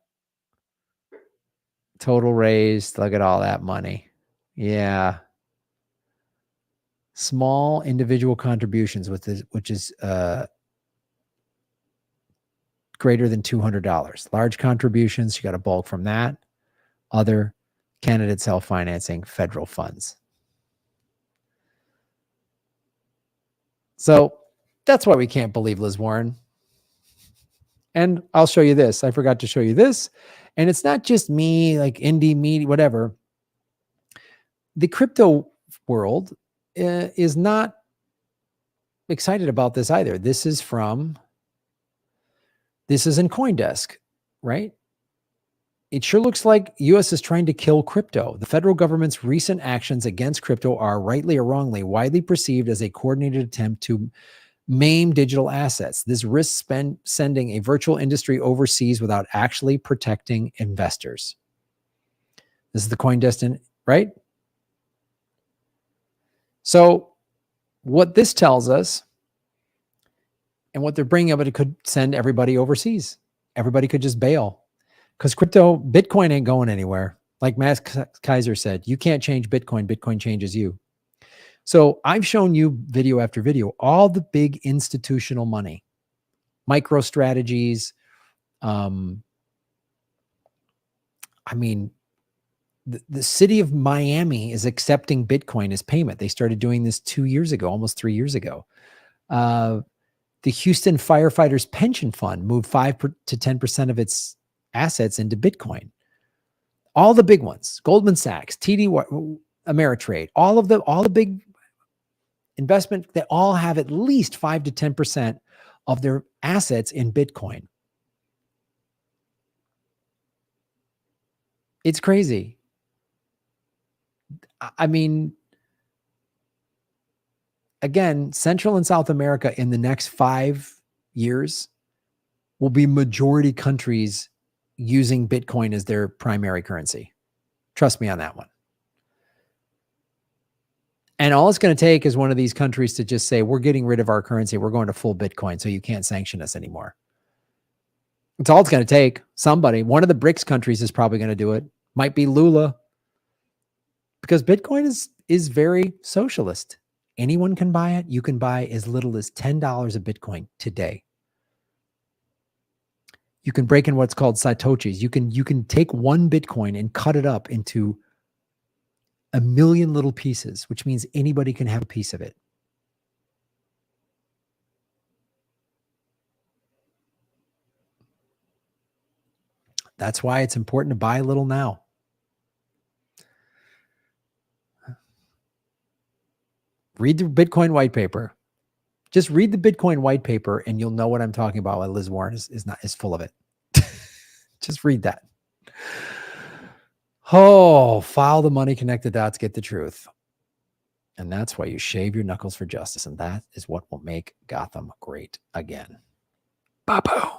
S1: Total raised. Look at all that money. Yeah. Small individual contributions, which is greater than $200. Large contributions, you got a bulk from that. Other, candidate self-financing, federal funds. So that's why we can't believe Liz Warren. And I'll show you this. I forgot to show you this. And it's not just me, like indie media, whatever. The crypto world is not excited about this either. This is in CoinDesk, right? It sure looks like U.S. is trying to kill crypto. The federal government's recent actions against crypto are, rightly or wrongly, widely perceived as a coordinated attempt to maim digital assets. This risks sending a virtual industry overseas without actually protecting investors. This is the CoinDesk, right? So what this tells us, and what they're bringing up, it could send everybody overseas. Everybody could just bail. Because Bitcoin ain't going anywhere. Like Matt Kaiser said, you can't change Bitcoin. Bitcoin changes you. So I've shown you video after video, all the big institutional money, MicroStrategies. The city of Miami is accepting Bitcoin as payment. They started doing this 2 years ago, almost 3 years ago. The Houston Firefighters Pension Fund moved 5 to 10% of its assets into Bitcoin. All the big ones, Goldman Sachs, TD Ameritrade, all the big investment, they all have at least 5 to 10% of their assets in Bitcoin. It's crazy. I mean, again, Central and South America in the next 5 years will be majority countries using Bitcoin as their primary currency. Trust me on that one. And all it's going to take is one of these countries to just say, we're getting rid of our currency. We're going to full Bitcoin, so you can't sanction us anymore. That's all it's going to take. Somebody, one of the BRICS countries is probably going to do it. Might be Lula. Because Bitcoin is very socialist. Anyone can buy it. You can buy as little as $10 of Bitcoin today. You can break in what's called satoshis. You can take one Bitcoin and cut it up into a million little pieces, which means anybody can have a piece of it. That's why it's important to buy a little now. Read the Bitcoin white paper. Just read the Bitcoin white paper and you'll know what I'm talking about. Why Liz Warren is full of it. Just read that. Oh, follow the money, connect the dots, get the truth. And that's why you shave your knuckles for justice. And that is what will make Gotham great again. Ba-boom.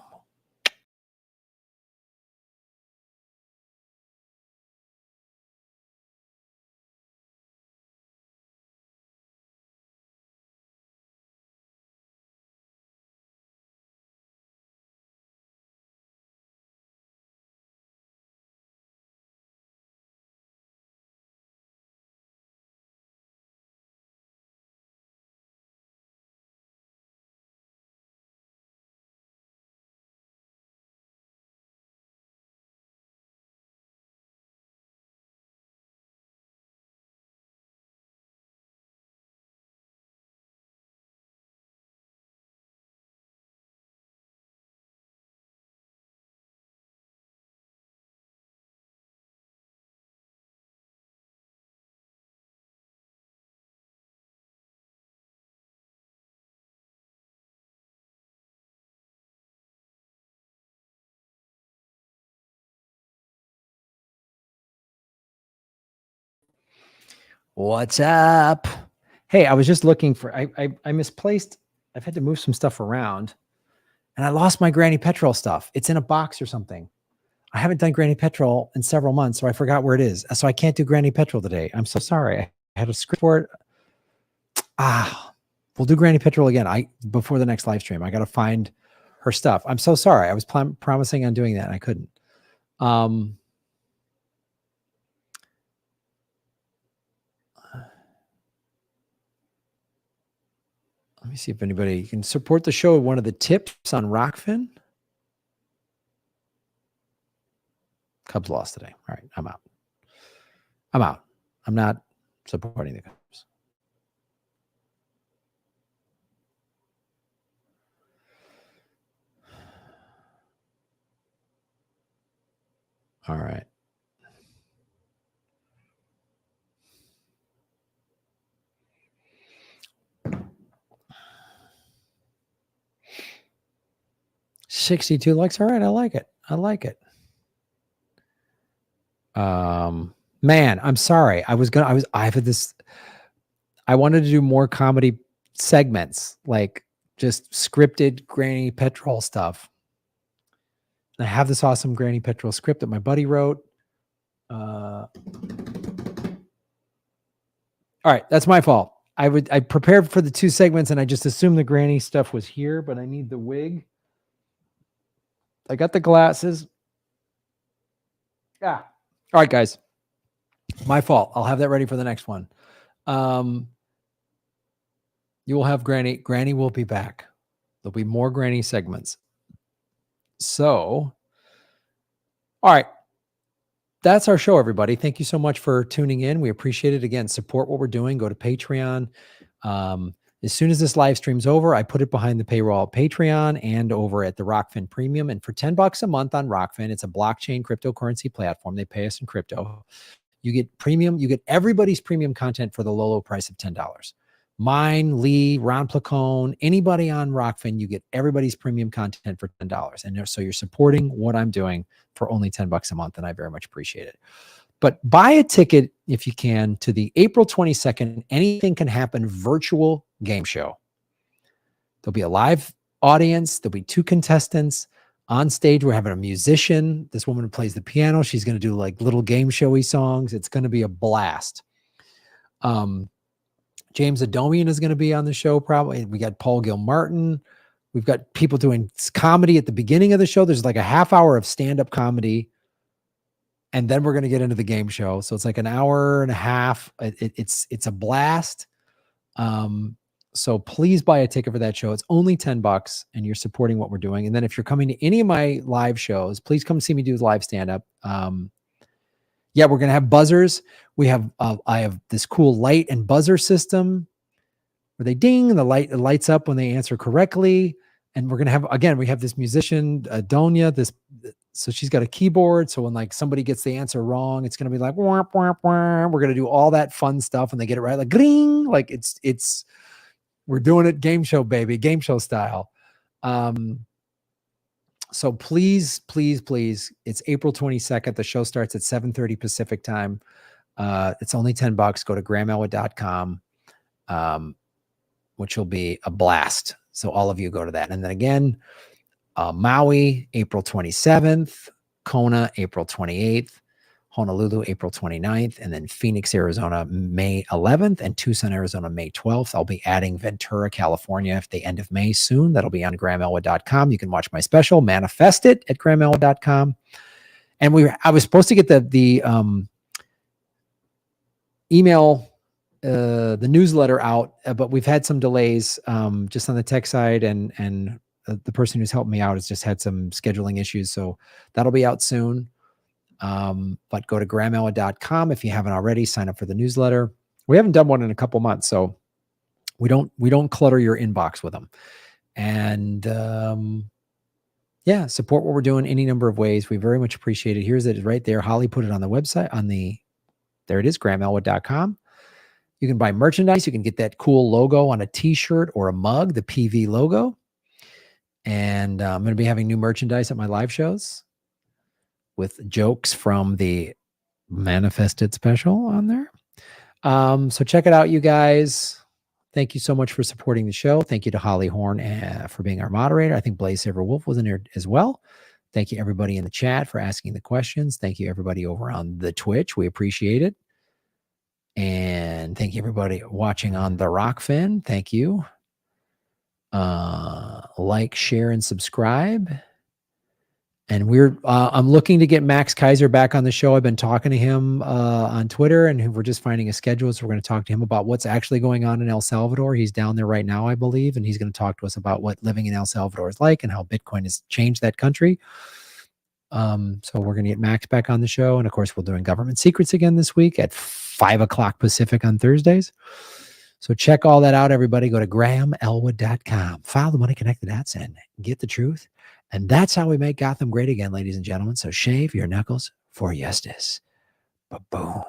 S1: What's up? Hey, I was just looking for, I misplaced, I've had to move some stuff around and I lost my Granny Petrol stuff. It's in a box or something. I haven't done Granny Petrol in several months, so I forgot where it is. So I can't do Granny Petrol today. I'm so sorry. I had a script for it. We'll do Granny Petrol again. Before the next live stream, I got to find her stuff. I'm so sorry. I was promising on doing that and I couldn't. Let me see if anybody can support the show. One of the tips on Rockfin. Cubs lost today. All right, I'm out. I'm not supporting the Cubs. All right. $62 likes. All right, I like it. Man, I'm sorry. I wanted to do more comedy segments, like just scripted Granny Petrol stuff. I have this awesome Granny Petrol script that my buddy wrote. All right, that's my fault. I prepared for the two segments and I just assumed the Granny stuff was here, but I need the wig. I got the glasses. Yeah. All right, guys. My fault. I'll have that ready for the next one. You will have Granny. Granny will be back. There'll be more Granny segments. So, all right. That's our show, everybody. Thank you so much for tuning in. We appreciate it. Again, support what we're doing. Go to Patreon. As soon as this live stream's over, I put it behind the paywall at Patreon and over at the Rockfin Premium. And for $10 a month on Rockfin, it's a blockchain cryptocurrency platform. They pay us in crypto. You get premium. You get everybody's premium content for the low price of $10. Mine, Lee, Ron Placone, anybody on Rockfin, you get everybody's premium content for $10. And so you're supporting what I'm doing for only $10 a month. And I very much appreciate it. But buy a ticket if you can to the April 22nd, Anything Can Happen virtual game show. There'll be a live audience. There'll be 2 contestants. On stage, we're having a musician. This woman who plays the piano. She's going to do like little game showy songs. It's going to be a blast. James Adomian is going to be on the show probably. We got Paul Gilmartin. We've got people doing comedy at the beginning of the show. There's like a half hour of stand-up comedy. And then we're going to get into the game show. So it's like an hour and a half. It's a blast. So please buy a ticket for that show. It's only $10 and you're supporting what we're doing. And then if you're coming to any of my live shows, please come see me do live stand-up. Yeah, we're going to have buzzers. I have this cool light and buzzer system where they ding and it lights up when they answer correctly. And we're going to have, again, we have this musician, Donia, so she's got a keyboard. So when like somebody gets the answer wrong, it's going to be like, wah, wah, wah. We're going to do all that fun stuff when they get it right. Like, gring, like we're doing it game show, baby, game show style. So please, it's April 22nd. The show starts at 7:30 Pacific time. It's only $10. Go to grahamelwood.com, which will be a blast. So all of you go to that. And then again, Maui, April 27th, Kona, April 28th, Honolulu, April 29th, and then Phoenix, Arizona, May 11th, and Tucson, Arizona, May 12th. I'll be adding Ventura, California at the end of May soon. That'll be on grahamelwood.com. You can watch my special, Manifest It, at grahamelwood.com. And I was supposed to get the email, the newsletter out, but we've had some delays just on the tech side, and the person who's helped me out has just had some scheduling issues. So that'll be out soon. But go to grahamelwood.com if you haven't already. Sign up for the newsletter. We haven't done one in a couple months, so we don't clutter your inbox with them. And yeah, support what we're doing any number of ways. We very much appreciate it. Here's it right there. Holly put it on the website. There it is, grahamelwood.com. You can buy merchandise. You can get that cool logo on a t-shirt or a mug, the PV logo. And I'm going to be having new merchandise at my live shows with jokes from the Manifested special on there. So check it out, you guys. Thank you so much for supporting the show. Thank you to Holly Horn for being our moderator. I think Blaze Saver Wolf was in there as well. Thank you everybody in the chat for asking the questions. Thank you everybody over on the Twitch. We appreciate it. And thank you everybody watching on the Rockfin. Thank you. Like, share, and subscribe. And I'm looking to get Max Kaiser back on the show. I've been talking to him on Twitter, and we're just finding a schedule. So we're going to talk to him about what's actually going on in El Salvador. He's down there right now, I believe, and he's going to talk to us about what living in El Salvador is like and how Bitcoin has changed that country. So we're going to get Max back on the show. And of course, we're doing Government Secrets again this week at 5 o'clock Pacific on Thursdays. So check all that out, everybody. Go to grahamelwood.com. File the money connected ads and get the truth. And that's how we make Gotham great again, ladies and gentlemen. So shave your knuckles for justice. Ba-boom.